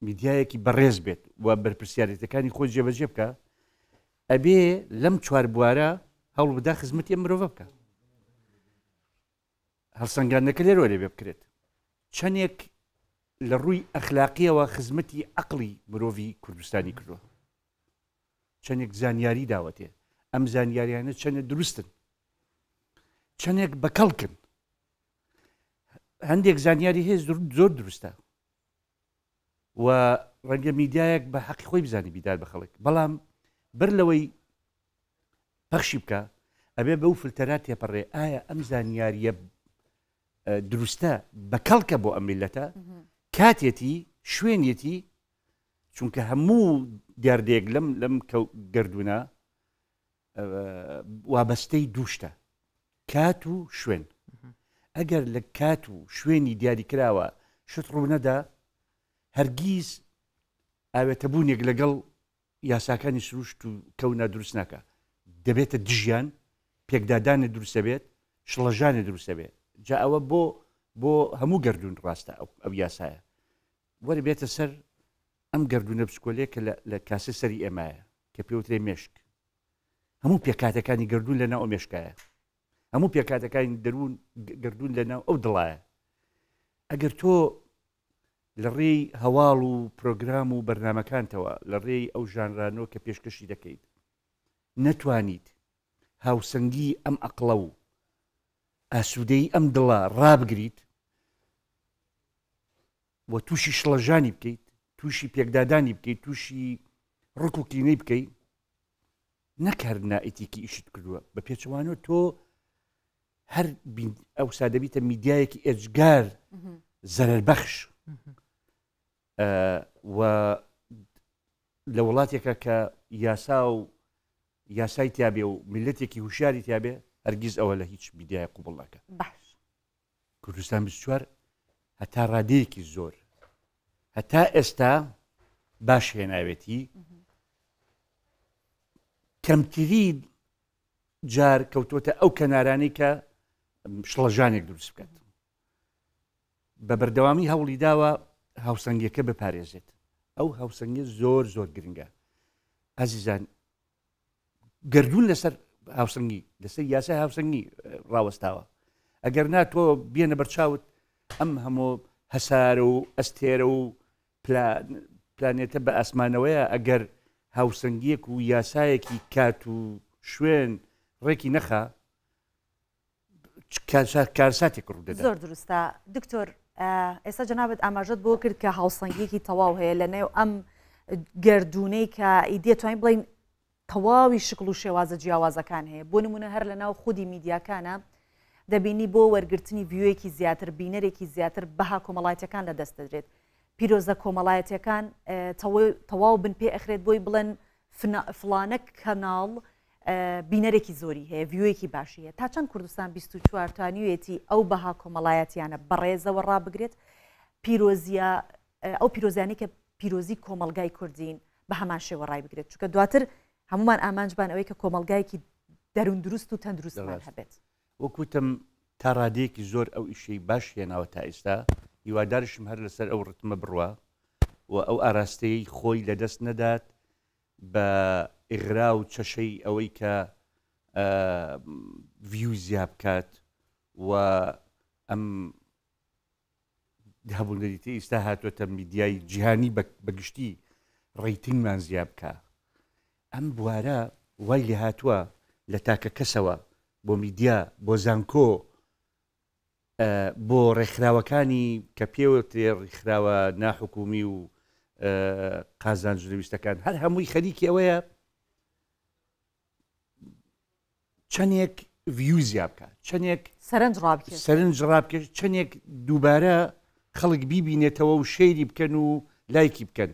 میدیایەکی بەڕێز بێت و بەرپرسیارەتەکانی خۆی جێبەجێ بکە ئەبێ لەم چوار بوارە هەوڵ بدا خزمەتی مرۆڤ بکە هەڵسەنگاندنەکە لێرەوە لێ بێ بکرێت چەندێک لە ڕووی ئەخلاقیەوە خزمەتی عەقڵی مرۆڤی کوردستانی کردووە چەندێک زانیاری داوەتێ ئەم زانیاریانە چەندە دروستن چەندێک بەکەڵکن هەندێک زانیاری هەیە زۆر دروستە و ڕەنگە میدیایەک بە حەقی خۆی بزانی بیدار بە خەڵک بەڵام بەر لەوەی پەخشی بکە ئەبێ بەو فلتەرات تێپەڕێ ئایا ئەم زانیاریە دروستە بەکەڵکە بۆ ئەم میلەتە کاتێتی شوێنێتی چونکە هەموو دیاردێک لەم گردونە وابەستەی دووشتە کات و شوێن ئەگەر لە کات و شوێنی دیاری کراوە شت ڕوونەدا هەرگیز ئاوێتەبوونێک لەگەڵ یاساکانی سروشت و کەونا دروست ناکە دەبێتە دژیان پێکدادانی دروستە بێت شڵەژانی دروستە بێت جا ئەوە بۆ هەموو گردون ڕاستە ئەو یاسایە وەرە بێتە سەر ئەم گردونە پسکۆلەیە کە لە کاسە سەری ئێمایە کە پێوترێ مێشک هەموو پێکاتەکانی گردون لەناو ئەو مێشکایە هەموو پێکاتەکانی دەروون گردون لەناو ئەو دڵایە ئەگەر تۆ لە ڕێی هەواڵ و پرۆگرام و بەرنمەکانتەوە لە ڕێی ئەو ژانرانەوە کە پێشکەشی دەکەیت نەتوانیت هاوسەنگی ئەم ئەقڵە و ئاسوودەی ئەم دڵە ڕابگریت و تووشی شڵەژانی بکەیت تووشی پێکدادانی بکەیت تووشی ڕک و کینەی بکەیت نەکار نائیتیکی ئیشت کردووە بە پێچوانەوە تۆ هەر ئەو سادەبیتە میدیایەکی ئێجگار زەرەربەخش و لە وڵاتێکە کە یاسا و یاسای تیابێ و میلەتێکی هوشیاری تیابێ هەرگیز ئەوە لە هیچ میدیای قوبڵ ناکە کوردستان 24 هەتا ڕادەیەکی زۆر هەتا ئێستا باش هێناوێتی کەمترین جار کەوتۆتە ئەو کەنارانەی کە شڵەژانێک دروست بکات بە بەردەوامی هەوڵی داوە هاوسەنگیەکە بپارێزێت ئەو هاوسەنگی زۆر زۆر گرنگە ئازیزان گردون لەسەر هاوسەنگی لەسەر یاسای هاوسەنگی ڕاوەستاوە ئەگەر ناتۆ بێنە بەرچاوت ئەم هەموو هەسارە و ئەستێرە و پلانێتە بە ئاسمانەوەیە ئەگەر هاوسەنگیەک و یاسایەکی کات و شوێن ڕێکی نەخا کارساتێک ڕوودەدا زۆر دروستە دکتۆر ئێستا جەنابەت ئاماژەت بۆ کرد کە هاوسەنگیەکی تەواو هەیە لە نێو ئەم گردونەی کە ئیدێ توانین بڵین تەواوی شکل و شێوازە جیاوازەکان هەیە بۆ نمونە هەر لە ناو خودی میدیاکانە دەبینی بۆ وەرگرتنی ڤیوەیەکی زیاتر بینەرێکی زیاتر بەها کۆمەڵایەتەکان لە دەست دەدرێت پیرۆزە کۆمەڵایەتەکان تەواو بن پێ ئەخرێت بۆی بڵێن فلانە کەناڵ بینەرێکی زۆری هەیە ڤیوەیەکی باشی هەیە تا چەند کوردستان 24 توانیوێتی ئەو بەها کۆمەڵایەتیانە بەڕێزەوە ڕابگرێت پیرۆزیە ئەو پیرۆزیانی کە پیرۆزی کۆمەلگای کوردین بە هەمان شێوە ڕای بگرێت چونکە دواتر هەمومان ئامانجبان ئەوەی کە کۆمەلگایەکی دەروون دروست و تەندروستمان هەبێت وەکوتم تا ڕادەیەکی زۆر ئەو ئیشەی باش هێناوە تا ئێستا هیوادارشم هەر لەسەر ئەو ڕتمە بڕوە و ئەو ئاراستەی خۆی لەدەست نەدات بە ئیغرا و چەشەی ئەوەی کە ڤیو زیاب بکات و ئەم هەبوونەریتی ئێستا هاتوۆتە میدیای جیهانی بەگشتی ڕیتینگمان زیاب بکە ئەم بوارە وای لێ هاتووە لە تاکە کەسەوە بۆ میدیا بۆ زانکۆ بۆ ڕێکخراوەکانی کە پێوترێ ڕێکخراوە ناحکومی و قازان ژنەویستەکان هەر هەمووی خەریکی ئەوەیە چەندێک ڤیو زیاب بکە چەندێک سەرنج ڕابکەش چەندێک دووبارە خەڵک بیبینێتەوە و شەیری بکەن و لایکی بکەن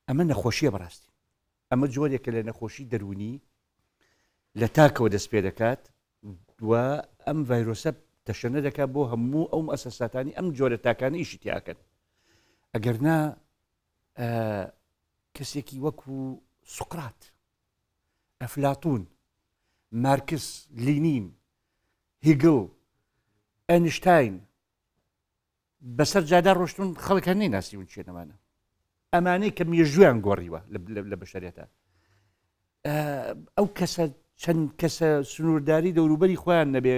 ئەمە نەخۆشیە بەڕاستی ئەمە جۆرێکە لە نەخۆشی دەرونی لە تاکەوە دەست پێ دەکات و ئەم ڤایرۆسە تەشەنە دەکات بۆ هەموو ئەو مؤسساتانی ئەم جۆرە تاکانە ئیشی تیاکەن ئەگەر نا کەسێکی وەکو سوقرات ئەفلاتون مارکس لینین هیگل ئەینشتاین بەسەر جادا ڕۆشتون خەڵک هەر نەیناسیون چێنەوانە ئەمانەی کە مێژویان گۆڕیوە لە بەشەرێتە ئەو کەسە چەند کەسە سنوورداری دەوروبەری خۆیان نەبێ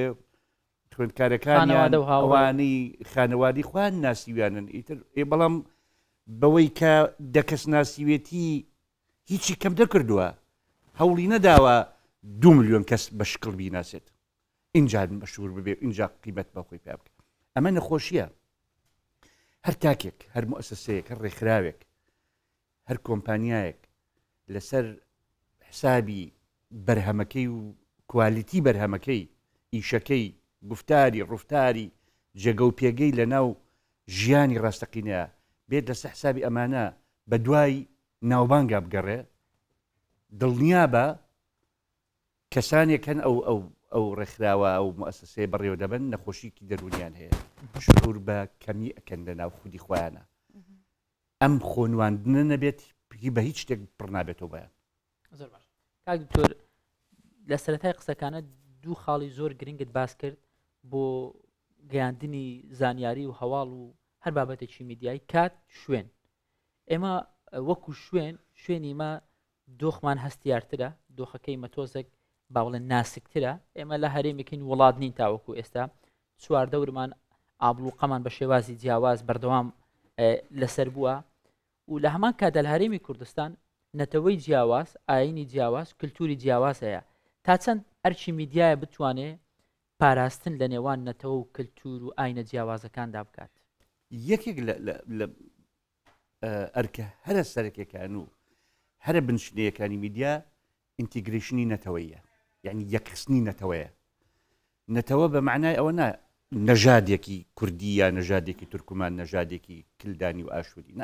خوێندکارەکانیان ئەوانەی خانەوادی خۆیان ناسیویانن ئیتر بەڵام بەوەی کە دەکەس ناسیوێتی هیچی کەم دەکردووە هەوڵی نەداوە 2 ملیۆن کەس بە شکڵ بیناسێت اینجا مەشهور ببێ اینجا قیمەت بەخۆی پێ بکە ئەمە نەخۆشیە هەر تاکێک هەر مؤسسەیەک هەر ڕێکخراوێک هەر کۆمپانیایەک لەسەر حسابی بەرهەمەکەی و کوالیتی بەرهەمەکەی ئیشەکەی گفتاری ڕوفتاری جێگە و پێگەی لە ناو ژیانی ڕاستەقینەیە بێت لەسەر حسابی ئەمانە بە دوای ناوبانگا بگەڕێ دڵنیا بە کەسانێک هەن ئەو ڕێکخراوە ئەو مؤسسەیە بەڕێوە دەبن نەخۆشیکی دەرونیان هەیە شعور بە کەمی ئەکەن لە ناو خودی خۆیانە ئەم خۆنواندنە نەبێت بە هیچ شتێک پڕ نابێتەوە بەیان زۆر باش کاک دکتۆر لە سەرەتای قسەکانە دوو خاڵی زۆر گرنگت باس کرد بۆ گەیاندنی زانیاری و هەواڵ و هەر بابەتێکی میدیایی کات شوێن ئێمە وەکو شوێنی مە دۆخمان هەستیارترە دۆخەکەی مەتۆزێک باوڵێن ناسکترە ئێمە لە هەرێمێکین وڵات نین تاوەکو ئێستا چوار دەورمان ئابلوقەمان بە شێوازی جیاواز بەردەوام لەسەر بووە و لە هەمان کاتە لە هەرێمی کوردستان نەتەوەی جیاواز ئاینی جیاواز کللتوری جیاواز هەیە تا چەند ئەرچی میدیایە بتوانێت پاراستن لە نێوان نەتەوە و کللتور و ئاینە جیاوازەکاندا بکات یەکێک لە ئەرکە هەرە سەرەکیەکان و هەرە بنشینەکانی میدیا ئینتیگریشنی نەتەوەیە یعنی یەکخستنی نەتەوەیە نەتەوە بە معنای ئەوە نا نەژادێکی کوردی یا نەژادێکی تورکمان نەژادێکی کلدانی و ئاشوودی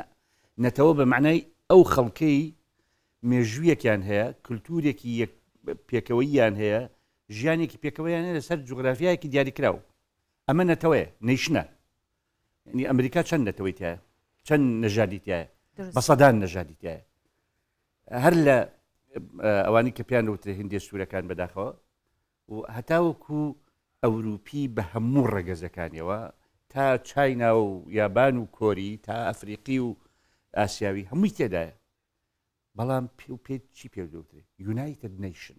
نەتەوە بە معنای ئەو خەڵکەی مێژوویەکیان هەیە کللتورێکی پێکەوەییان هەیە ژیانێکی پێکەوەیان هەیە لەسەر جوغرافیایەکی دیاریکراوە ئەمە نەتەوەیە نەیشنە ینی ئەمریکا چەند نەتەوەی تایە چەند نەژادی تایە بە سەدان نەژادی تایە هەر لە ئەوانی کە پیان وترێ هندێ سوورەکان بەداخەوە و هەتاوەکو ئەوروپی بە هەموو ڕێگەزەکانیەوە تا چاینا و یابان و کۆری تا ئەفریقی و ئاسیاوی هەمووی تێدایە بەڵام پێ چی پێ دەوترێت یونایتد نیشن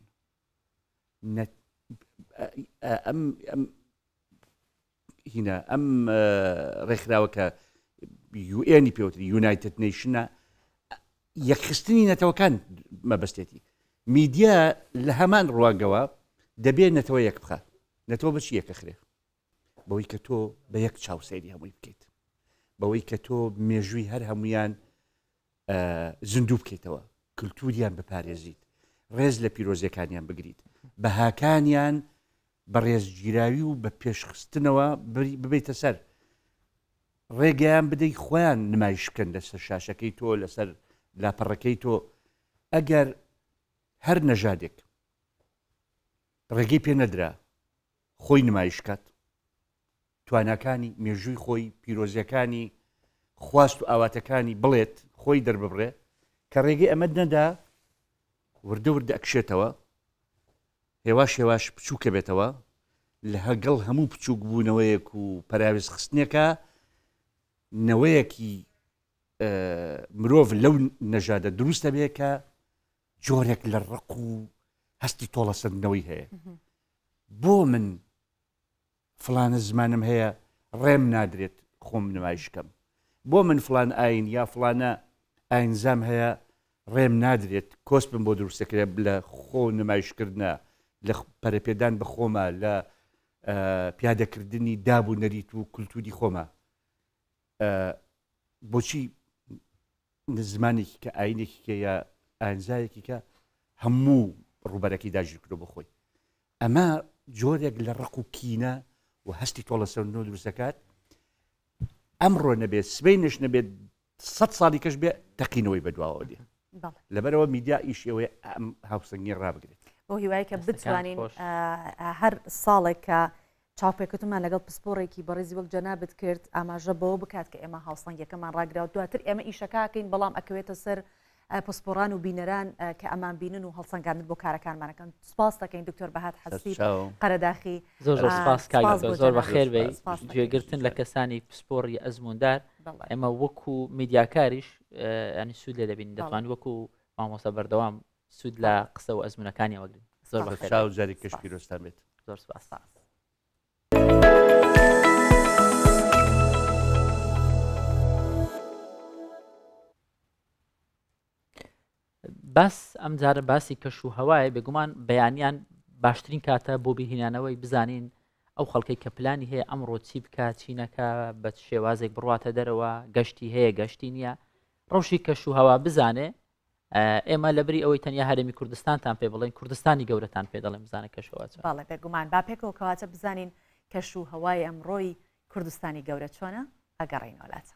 هینە ئەم ڕێکخراوە کە UN پێوتری یونایتد نیشنە یەکخستنی نەتەوەکان مەبەستێتی میدیا لە هەمان ڕواگەوە دەبێت نەتەوە یەک بخە نەتەوە بەچی یەکەخرێ بەوەی کە تۆ بە یەک چاوسەیری هەمووی بکەیت بەوەی کە تۆ مێژووی هەر هەمویان زیندوو بکەیتەوە کللتوریان بپارێزیت ڕێز لە پیرۆزیەکانیان بگریت بەهاکانیان بە ڕێزگیراوی و بە پێشخستنەوە ببیتە سەر ڕێگەیان بدەی خۆیان نمایش بکەن لەسەر شاشەکەی تۆ لەسەر لاپەڕەکەی تۆ ئەگەر هەر نەژادێک ڕێگەی پێ نەدرا خۆی نمایشکات توانەکانی مێژووی خۆی پیرۆزیەکانی خواست و ئاواتەکانی بڵێت خۆی دەرببڕێ کە ڕێگەی ئەمە نەدا وردە وردە ئەکشێتەوە هێواش هێواش بچووکە بێتەوە لە هەگەڵ هەموو بچووک بوونەوەیەک و پەراویز خستنێکە نەوەیەکی مرۆڤ لەو نەژادە دروستە بێ کە جۆرێک لە ڕق و هەستی تۆڵە سندنەوەی هەیە بۆ من فلانە زمانم هەیە ڕێم نادرێت خۆم نمایشکەم بۆ من فلان ئاین یا فلانە ئاینزام هەیە ڕێم نادرێت کۆس بم بۆ دروستەکرێت لە خۆ نمایشکردە لە پەرەپێدان بە خۆمە لە پیادەکردنی دابوو نەریت و کولتوری خۆمە بۆچی زمانێکی کە ئاینێکی کە یا ئاینزایەکی کە هەموو ڕوبەرەکەی داژیر کرۆ بە خۆی ئەمە جۆرێک لە ڕق و کینە و هەستی تۆڵە سەرنەوە دروستەکات ئەمڕۆ نەبێت سبەی نش نەبێت 100 ساڵی کەش بێ تەقینەوەی بەدواوە دێ لەبەرەوە میدیا ئیشەوەی ئەم هاوسەنگی ڕابگرێت بۆ هیوای کە بتوانین هەر ساڵێک کە چاوپێکەوتمان لەگەڵ پسپۆڕێکی بەڕێزی وەک جەنابەت کرد ئاماژە بەوە بکات کە ئێمە هاوسەنگیەکەمان ڕاگراوە دواتر ئێمە ئیشەکەکەین بەڵام ئەکەوێتە سەر پسپۆڕان و بینەران کە ئەمان بینن و هەڵسەنگاندن بۆ کارەکانمانەکەن سپاس دەکەین دکتۆر بەهات حەسیب قەرەداخی زۆر سپاس زۆر بەخێر بێ گوێگرتن لە کەسانی پسپۆڕی ئەزموندار ئێمە وەکو میدیاکاریش ینی سوود لێ دەبین دەتوان وەکو مامۆستا بەردەوام سوود لە قسە و ئەزمونەکانی وەگرین زۆر بەخێر جاری کەش پیرۆستان بێت زۆر سپاس باس ئەم جارە باسی کەش و هەوایە بێگومان بەیانیان باشترین کاتە بۆ بهێنانەوەی بزانین ئەو خەڵکەی کە پلانی هەیە ئەمڕۆ چی بکات چینەکە بە شێوازێک بڕاتە دەرەوە گەشتی هەیە گەشتی نییە ڕەوشی کەش و هەوا بزانێ ئێمە لەبری ئەوەی تەنیا هەرێمی کوردستانتان پێ بڵێن کوردستانی گەورەتان پێ دەڵێن بزانە کەشەوە باڵێ بێگومان با پێکەوە کەواتە بزانین کەش و هەوای ئەمڕۆی کوردستانی گەورە چۆنە ئەگەڕین وڵاتە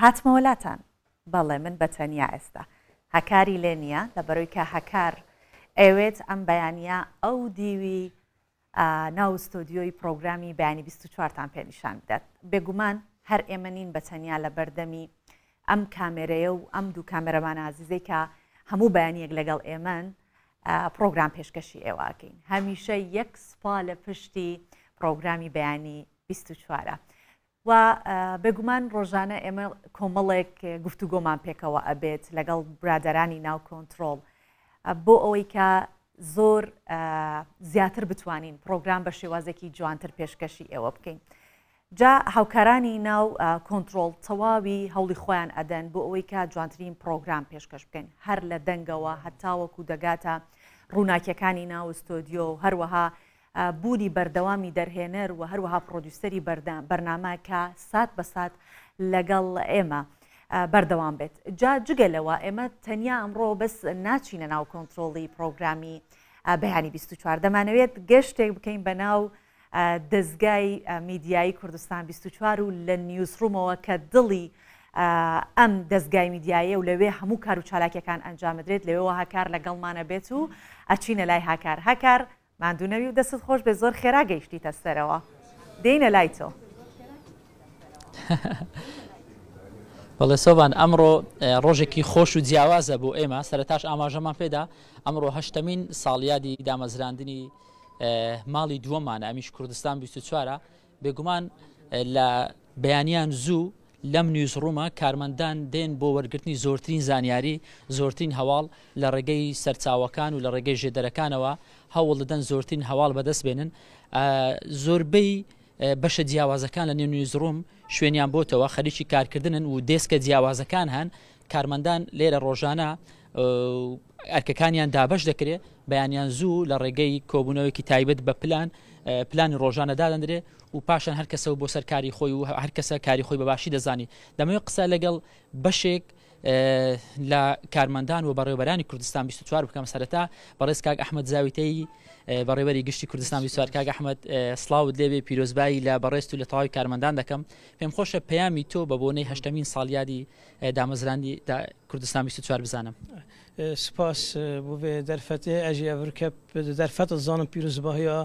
هاتمەوەلاتان بەڵێ من بەتەنیا ئێستا هەکاری لێ نییە لەبەرەوەی کە هەکار ئەوێت ئەم بەیانە ئەو دیوی ناو ستۆدیۆی پرۆگرامی بەیانی 24تان پێنیشان بدات بێگومان هەر ئێمە نین بەتەنیا لە بەردەمی ئەم کامێرەیە و ئەم دوو کامێرەمان عزیزەی کە هەموو بەیانیەک لەگەڵ ئێمەن پرۆگرام پێشکەشی ئێواکەین هەمیشە یەک سوپا لە پشتی پرۆگرامی بەیانی 24 و بێگومان ڕۆژانە ئێمە کۆمەڵێک گفتوگۆمان پێکەوە ئەبێت لەگەڵ برادەرانی ناو کۆنتترۆل بۆ ئەوەی کە زۆر زیاتر بتوانین پرۆگرام بە شێوازێکی جوانتر پێشکەشی ئێوە بکەین. جا هاوکارانی ناو کۆنتترۆل تەواوی هەوڵی خۆیان ئەدەن بۆ ئەوەی کە جوانترین پرۆگرام پێشکەش بکەین هەر لە دەنگەوە هەتاوەکو دەگاتە ڕووناکیەکانی ناو ستۆدیۆ و هەروەها بوونی بەردەوامی دەرهێنەر و هەروەها پرۆدیوسەری بەرنامە کە سات بە سات لەگەڵ ئێمە بەردەوام بێت. جا جگەلەوە ئێمە تەنیا ئەمڕۆ بەس ناچینە ناو کۆنتترۆڵی پرۆگرامی بەیانی 24 دەمانەوێت گەشتێک بکەین بە ناو دەستگای میدیایی کوردستان 24 و لە نیوزڕوومەوە کە دڵی ئەم دەستگای میدیایە و لەوێ هەموو کار و چالاکیەکان ئەنجامدرێت لەوێەوە هەکار لەگەڵمانە بێت و ئەچینە لای هەکار ماندوونەوی و دەست خۆش بێ زۆر خێرا گەیشتیتە سەرەوە دێینە لای تۆ. بەڵێ سۆڤان ئەمڕۆ ڕۆژێکی خۆش و جیاوازە بۆ ئێمە سەرەتاش ئاماژەمان پێدا ئەمڕۆ هەشتمین ساڵیادی دامەزراندنی ماڵی دووەمانە ئەمیش کوردستان 24 بێگومان لە بەیانیان زوو لەم نیوزڕوومە کارمەندان دێن بۆ وەرگرتنی زۆرترین زانیاری زۆرترین هەواڵ لە ڕێگەی سەرچاوەکان و لە ڕێگەی ژێدەرەکانەوە هەوڵ دەدەن زۆرترین هەواڵ بەدەست بێنن زۆربەی بەشە جیاوازەکان لە نێو نیوزڕووم شوێنیان بۆتەوە خەریکی کارکردنن و دێسکە جیاوازەکان هەن کارمەندان لێرە ڕۆژانە ئەرکەکانیان دابش دەکرێت بەیانیان زوو لە ڕێگەی کۆبوونەوەیکی تایبەت بە پلانی ڕۆژانە دادەندرێ و پاشان هەر کەسە بۆ سەر کاری خۆی و هەر کەسە کاری خۆی بەباشی دەزانی دەمەوێت قسە لەگەڵ بەشێک لە کارمەندان و بەڕێوەبەرانی کوردستان 24 بکەم سەرەتا بەڕێز کاک ئەحمەد زاویتەی بەڕێوەری گشتی کوردستان 24 کاک ئەحمەد سڵاوت لێبێ پیرۆزبایی لە بەڕێست و لە تەواوی کارمەندان دەکەم پێم خۆشە پەیامی تۆ بە بۆنەی هەشتمین ساڵیادی دامەزراندنی کوردستان 24 بزانم. سپاس بۆ بێ دەرفەتێ ئەژی ئەڤرکە دەرفەتە زانم پیرۆزباهەیە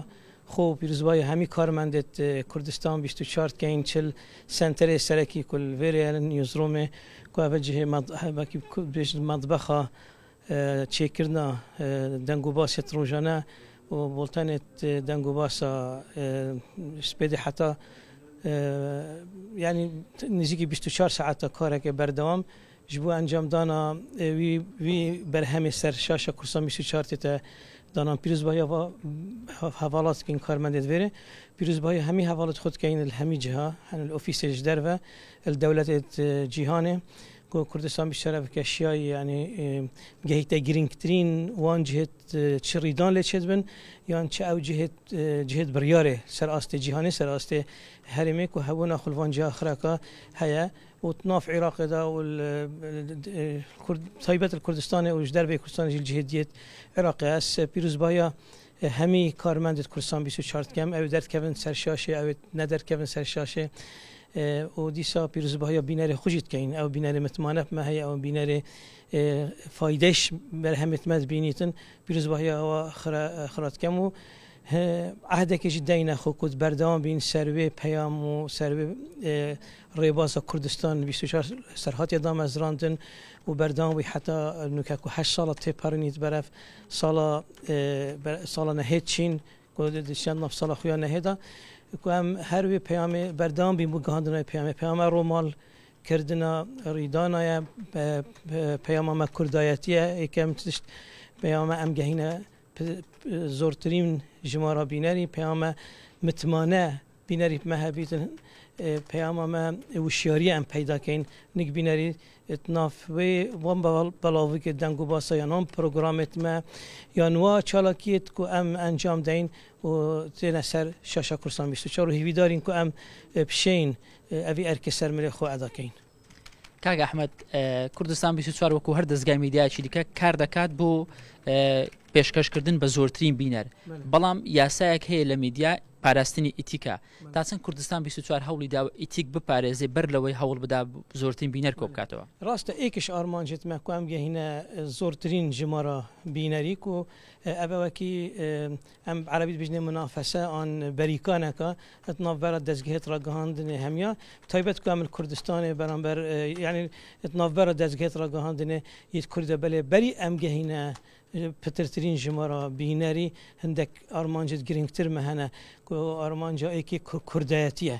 خۆ پیرۆزبایی هەمی کارمەندێت کوردستان 24 کەین چل سنتەرێ سەرەکی کولڤێرە نیوزڕۆمێ کوابە جهێ بێژ مەطبەخە چێکردنا دەنگ و باسێت ڕۆژانە و بۆڵتانێت دەنگ و باسە سپێدە حتا ینی نزیکی 24 ساعتە کارێکە بەردەوام ji bo encamdana wî berhemê ser şaşa Kursan 24 tê danan pîrozbahiya hevalat dikên karmendê divêre pîrozbahiya hemî hevalat xwe dikeyin li hemî ciha li ofîsê ji derve li dewletê cîhanê ku Kurdistan 24 keşiyayê yanî gehîte girîngtirîn wan cihêt çi rîdan lê çêdibin yan çi ew cihêt biryarê ser astê cîhanê ser astê herêmê ku hebûna xulvan ciha xiraka heye وتناف عراق دا طيبة الكردستان وجدرب كردستان جيل جهديت عراق اس بيروزبايا همي كارمند كردستان 24 كم او درت كفن سرشاشه او ندر كفن سرشاشه وديسا بيروزبايا بيناري خوجيت كاين او بيناري متمانه ما هي او بيناري فايدش برهمت مد بينيتن بيروزبايا خرات كمو عهدك جدينا خو كنت بردوام بين سروي بيام و سروي ريباز كردستان 24 سرحات دام ازراندن و بردوام حتى نكاكو 8 ساله تيبارنيت برف سالا نهيت چين دشان نف سالا خويا نهيدا كم هروي بيام بردوام بين بغاندنا بيام رومال كردنا ريدانا بيام ما كردايتيه كم تشت بيام ام جهينا زۆرترین ژمارە بینەری پەیامە متمانە بینەری مەهەبیتن پەیامەمە وشیاری ئەم پەیداکەین نک بینەری نافێ وان بەڵاوکە دەنگ و باسە یانان پرۆگرامێتمە یانوا چالاکیت کو ئەم ئەنجام دەین و تێنە سەر شاشە کورسان 24 و هیویدارین کو ئەم پشین ئەوی ئەرکە سەرمرێ خۆ ئەداکەین. کاک ئەحمەد کوردستان 24 وەکو هەر دەستگای میدیایکی دیکە کار دەکات بۆ پێشکەشکردن بە زۆرترین بینەر بەڵام یاسایەک هەیە لە میدیا پاراستنی ئیتیکە تا چەند کوردستان 24 هەوڵی دا ئیتیک بپارێزێ بەر لەوەی هەوڵ بدا زۆرترین بینەر کۆ بکاتەوە ڕاستە ئێکش ئارمانجێتمە کوام گەهینە زۆرترین ژمارە بینەریک و ئەبەوەکی ئەم عربیت بژنێ منافەسە ئان بەریکانەکە ناوبەرە دەستگەهێت ڕگەهاندنێ هەمیە تایبەت کوامل کوردستانê بەرامبەر یعنی ناوبەرە دەستگەهێت ڕگەهاندنێ یت کوردە بەلێ بەری ئەم گەهینە پترترین ژمارە بینەری هەندێک ئارمانجت گرنگتر مەهەنە ئارمانجا ئێکی کوردایەتیە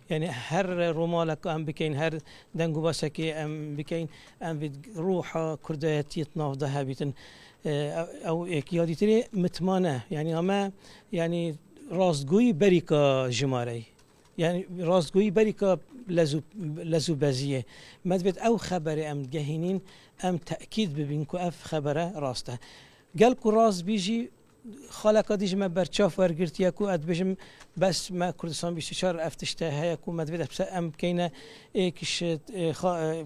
يعني هر رومالك أم بكين هر دنگو باسكي أم بكين أم روحا كرديتي تنافضها بيتن أو إكيادي تري متمانة يعني أما يعني راستگوي بريكا جماري يعني راستگوي بريكا لزو بازية مدبت أو خبر أم جهينين أم تأكيد ببينكو أف خبره راسته قالكو راست بيجي خالق ديج ما برشاف ورقرت ياكو أدبجم بس ما كردستان 24 افتشتها هياكو ما تبدأ بس أم كينا إيكش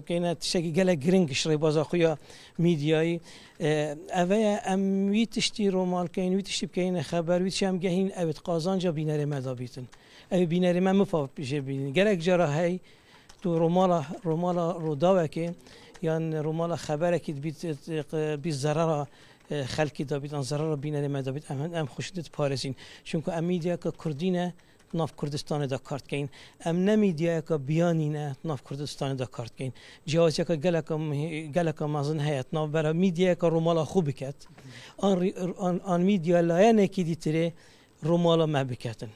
كينا تشجع جل جرينكش ريباز أخويا ميدياي أفيا أم ويتشتي رومال كين ويتشتي بكينا خبر ويتشي أم جاهين أبد قازان جا بيناري ما دابيتن أبي بيناري ما مفاوض بيجي جلك جرا هاي تو رومالا روداوكي يعني رومالا خبرك بيت ضرر خلقی دابید آن ضرر بینه ما دابید ام خوشدت پارسین چون که ام میدیا که کردینه ناف کردستان دا کارت کین ام نمیدیا که بیانینه ناف کردستان دا کارت کین جوازی که گلک مازن هیات ناف برای میدیا که رومالا خوب بکت آن میدیا لایه کی دیتره رومالا ما بکتن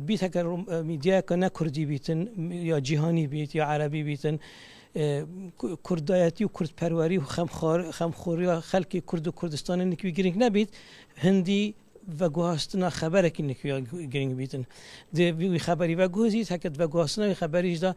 بیت اگر میدیا که نه کردی بیتن یا جهانی بیت یا عربی بیتن کردایتی و کرد پروری و خمخوری خلق کرد و کردستان نکوی گرینگ نبید هندی و گوهستنا خبره که نکوی گرینگ بیتن دی خبری و گوزید هکت و گوهستنا خبریش دا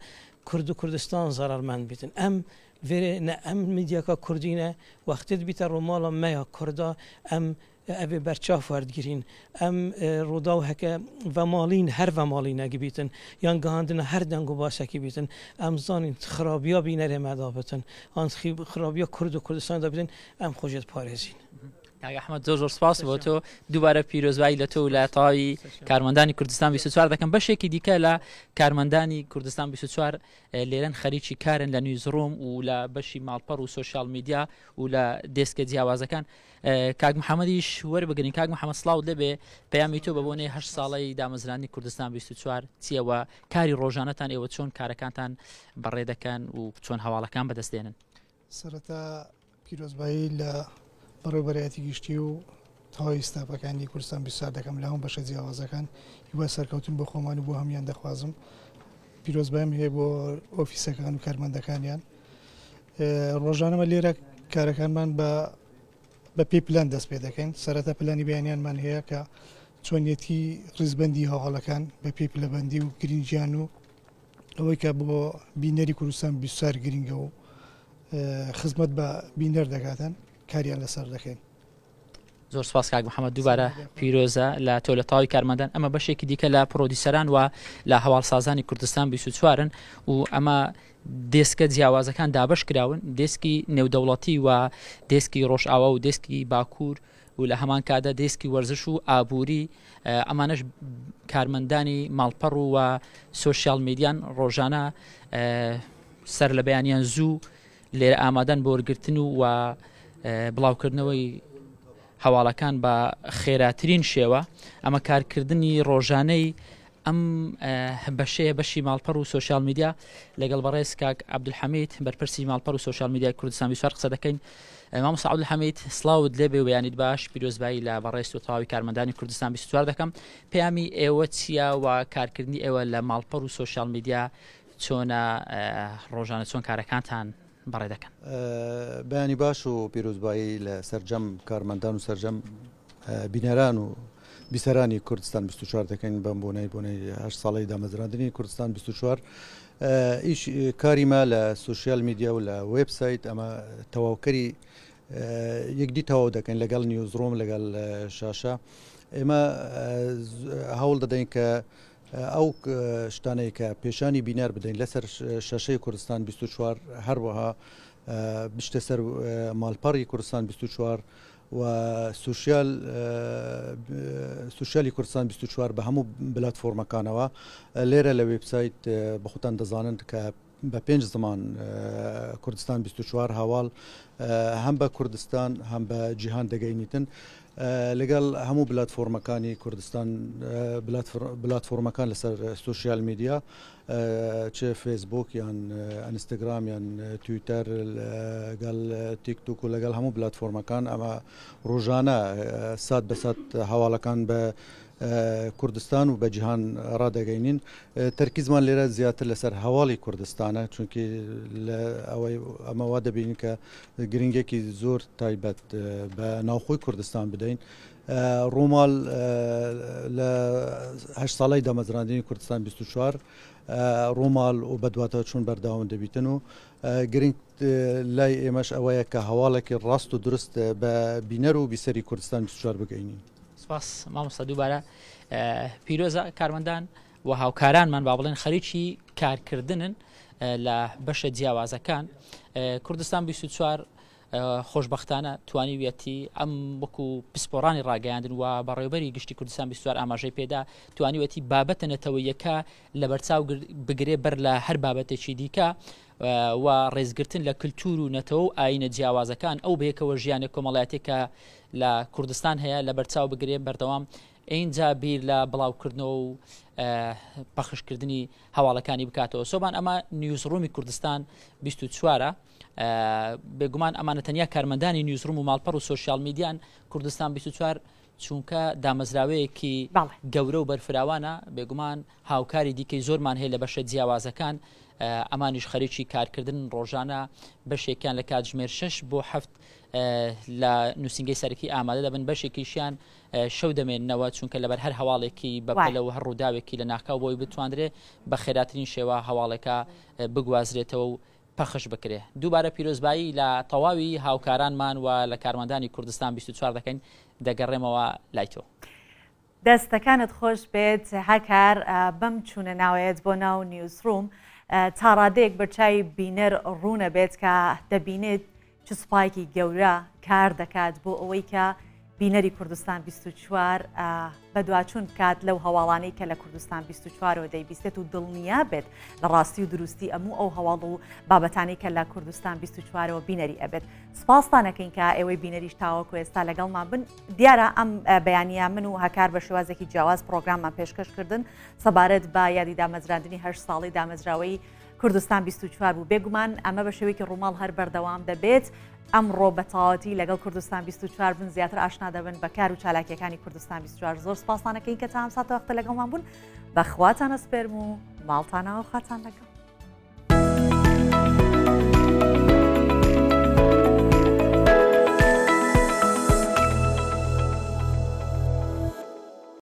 کرد و کردستان ضررمند بیتن ام وره نه ام میدیا که کردینه وقتی بیت رومالا میا کردا ام اوی برچاف ورد گیرین ام روداو هکه و مالین هر و مالین اگه بیتن یان گاهندن هر دنگو باسکی بیتن ام زانین خرابیا بینره مدابتن آن خرابیا کرد و کردستان دابتن ام خوشت پارێزین ئەحمەد زۆر سپاس بۆ تۆ دووبارە پیرۆزبایی لە تۆ لە تەواوی کارمەندانی کوردستان 24 دەکەم بەشێکی دیکە لە کارمەندانی کوردستان 24 لێرەن خەریکی کارن لە نیوزڕۆم و لە بەشی ماڵپەڕ و سۆشیال میدیا و لە دێسکە جیاوازەکان کاک محەممەدیش وەربگرین کاک محەممەد سڵاو دەبێ پەیامی تۆ بە بۆنەی 8 ساڵی دامەزرانی کوردستان 24 چیەوە کاری ڕۆژانەتان ئێوە چۆن کارەکانتان بەڕێ دەکەن و چۆن هەواڵەکان بەدەستێنن سەرەتا پیرۆزبایی لە بەڕێوەبەرایەتی گشتی و تەواوی ستاپەکانی کوردستان 24 دەکەم لە هەموو بەشە جیاوازەکان هیوا سەرکەوتن بۆ خۆمان و بۆ هەمویان دەخوازم پیرۆزبایم هەیە بۆ ئۆفیسەکان و کارمەندەکانیان ڕۆژانەمە لێرە کارەکانمان بە پێی پلان دەست پێ دەکەین سەرەتا پلانی بەیانیانمان هەیە کە چۆنیەتی ڕیزبەندی هەواڵەکان بە پێی پلەبەندی و گرنگیان و ئەوەی کە بۆ بینەری کوردستان 24 گرنگە و خزمەت بە بینەر دەکاتن کاریان لەسەر دەکەین زۆر سپاس کاک محەممەد دووبارە پیرۆزە لە تۆ لە تاوی کارمەندان ئەمە بەشێکی دیکە لە پرۆدیسەران و لە هەواڵسازانی کوردستان 24 و ئەمە دێسکە جیاوازەکان دابش کراون دێسکی نێودەوڵەتی و دێسکی ڕۆژئاوا و دێسکی باکوور و لە هەمان کادا دێسکی وەرزش و ئابووری ئەمانەش کارمەندانی ماڵپەڕ و سۆشیال میدیان ڕۆژانە سەر لە بەیانیان زوو لێرە ئامادەن بۆ وەرگرتن و بڵاوکردنەوەی هەواڵەکان بە خێراترین شێوە ئەمە کارکردنی ڕۆژانەی ئەم بەشەیە بەشی ماڵپەڕ و سۆشیال میدیا لەگەڵ بەڕێز کاک عەبدولحەمید بەرپرسی ماڵپەڕ و سۆشیال میدیای کوردستان 24 قسە دەکەین مامۆستا عەبدولحەمید سڵاوت لێبێ و بەیانیت باش پیرۆزبایی لە بەڕێز و تەواوی کارمەندانی کوردستان 24 دەکەم پەیامی ئێوە چییە و کارکردنی ئێوە لە ماڵپەڕ و سۆشیال میدیا چۆنە ڕۆژانە چۆن کارەکانتان بەڕێ دەکەن بەیانی باش و پیرۆزبایی لە سەرجەم کارمەندان و سەرجەم بینەران و بیسەرانی کوردستان 24 دەکەین بەم بۆنەی 8 ساڵی دامەزراندنی کوردستان 24 ئیش کاریمە لە سوشیال میدیا و لە وێبسایت ئەمە تەواوکەری یەکدی تەواو دەکەین لەگەڵ نیوزڕۆم لەگەڵ شاشە ئێمە هەوڵ دەدەین کە ئەو شتانەی کە پێشانی بینار بدەین لەسەر شەشەی کوردستان 24 هەروەها بشتە سەر ماڵپەڕی کوردستان 24 و سوشیالی کوردستان 24 بە هەموو بلاتفۆرمەکانەوە لێرە لە وێبسایت بەخۆتان دەزانن کە بە 5 زمان کوردستان 24 هەواڵ هەم بە کوردستان هەم بە جیهان دەگەینیتن لەگەڵ هەموو بلاتفۆرمەکانی کوردستان بلاتفۆرمەکان لەسەر سوشیال میدیا چه فیسبوک یان ئەنستاگرام یان تویتەر لەگەڵ تیکتۆک و لەگەڵ هەموو بلاتفۆرمەکان ئەمە ڕۆژانە سات بە سات هەواڵەکان بە کوردستان و بە جیهان ڕادەگەینین تەرکیزمان لێرە زیاتر لەسەر هەواڵی کوردستانە چونکی ئەوەی ئەمەوا دەبینین کە گرنگێکی زۆر تایبەت بە ناوخۆی کوردستان بدەین ڕۆماڵ لە 8 ساڵی دامەزراندنی کوردستان 24 ڕۆماڵ و بەدواتەوە چون بەرداوام دەبیتن و گرنگ لای ئێمەش ئەوەیە کە هەواڵێکی ڕاست و درست بە بینەر و بیسەری کوردستان 24 بگەینین. سپاس مامۆستا دووبارە پیرۆزە کارمەندان و هاوکارانمان با بڵێن خەریکی کارکردنن لە بەشە جیاوازەکان کوردستان 24 خۆشببختانە توانیویەتی ئەم وەکو پسپۆڕانی ڕاگەیاندن و بەڕێوبەری گشتی کوردستان 24 ئاماژەی پێدا توانیوەتی بابەتە نەتەوەیەکە لە بەرچاو بگرێ بەر لە هەر بابەتێکی دیکە و ڕێزگرتن لە کللتور و نەتەوە و ئاینە جیاوازەکان ئەو بەیەکەوە ژیانە کۆمەڵایەتێکە لە کوردستان هەیە لە بەرچاو بگرێ بەردەوام اینجا بیر لە بڵاوکردنەوە و پەخشکردنی هەواڵەکانی بکاتەوە سۆبان ئەمە نیوزڕومی کوردستان 24 بێگومان ئەمانە تەنیا کارمەندانی نیوزڕوم و ماڵپەڕ و سوۆسیال میدیان کوردستان 24 چونکە دامەزراوەیەکی گەورە و بەرفراوانە بێگومان هاوکاری دیکەی زۆرمان هەیە لە بەشە جیاوازەکان ئەمانیش خەریکی کارکردن ڕۆژانە بەشێکیان لە کاتژمێر 6 بۆ 7 لە نووسنگی سەرەکی ئامادە دەبن بەشێکیشیان شەو دەمێننەوە چونکە لەبەر هەر هەواڵێکی بەپەلەوە هەر ڕووداوێکی لە ناکاو بۆی بتواندرێ بە خێراترین شێوە هەواڵێکە بگوازرێتەوە و پەخش بکرێ. دووبارە پیرۆزبایی لە تەواوی هاوکارانمان و لە کارمەندانی کوردستان 24 دەکەین دەگەڕێمەوە لای تۆ. دەستەکانت خۆش بێت هەکار بەم چوونە ناوەیەت بۆ ناو نیوزڕوم تا ڕادەیەک بەرچای بینەر ڕوونە بێت کە دەبینێت چ سوپایکی گەورە کار دەکات بۆ ئەوەی کە بینەری کوردستان 24 بەدواچوون بکات لەو هەواڵانەی کە لە کوردستان 24 دەیبیستێت و دڵنیا بێت لە ڕاستی و دروستی ئەموو ئەو هەواڵ و بابەتانی کە لە کوردستان 24ەوە بینەری ئەبێت. سپاستانەکەین کە ئێوەی بینەریش تاوەکو ئێستا لەگەڵمان بن. دیارە ئەم بەیانیا من و هەکار بە شێوازێکی جیاواز پرۆگراممان پێشکەشکردن سەبارەت بە یادی دامەزراندنی 8 ساڵی دامەزراوەی کوردستان 24 بوو. بێگومان ئەمە بە شێوەیەکی ڕووماڵ هەر بەردەوام دەبێت. ئەمڕۆ بەتەواوەتی لەگەڵ کوردستان 24 بن زیاتر ئاشنا دەبن بە کار و چالاکیەکانی کوردستان 24 زۆر سپاسانەکەین کە تا ئەم ساتە وەختە لەگەڵمان بوون. بەخواتانە سپێرم و ماڵتانەوە خاتان لەگەڵ.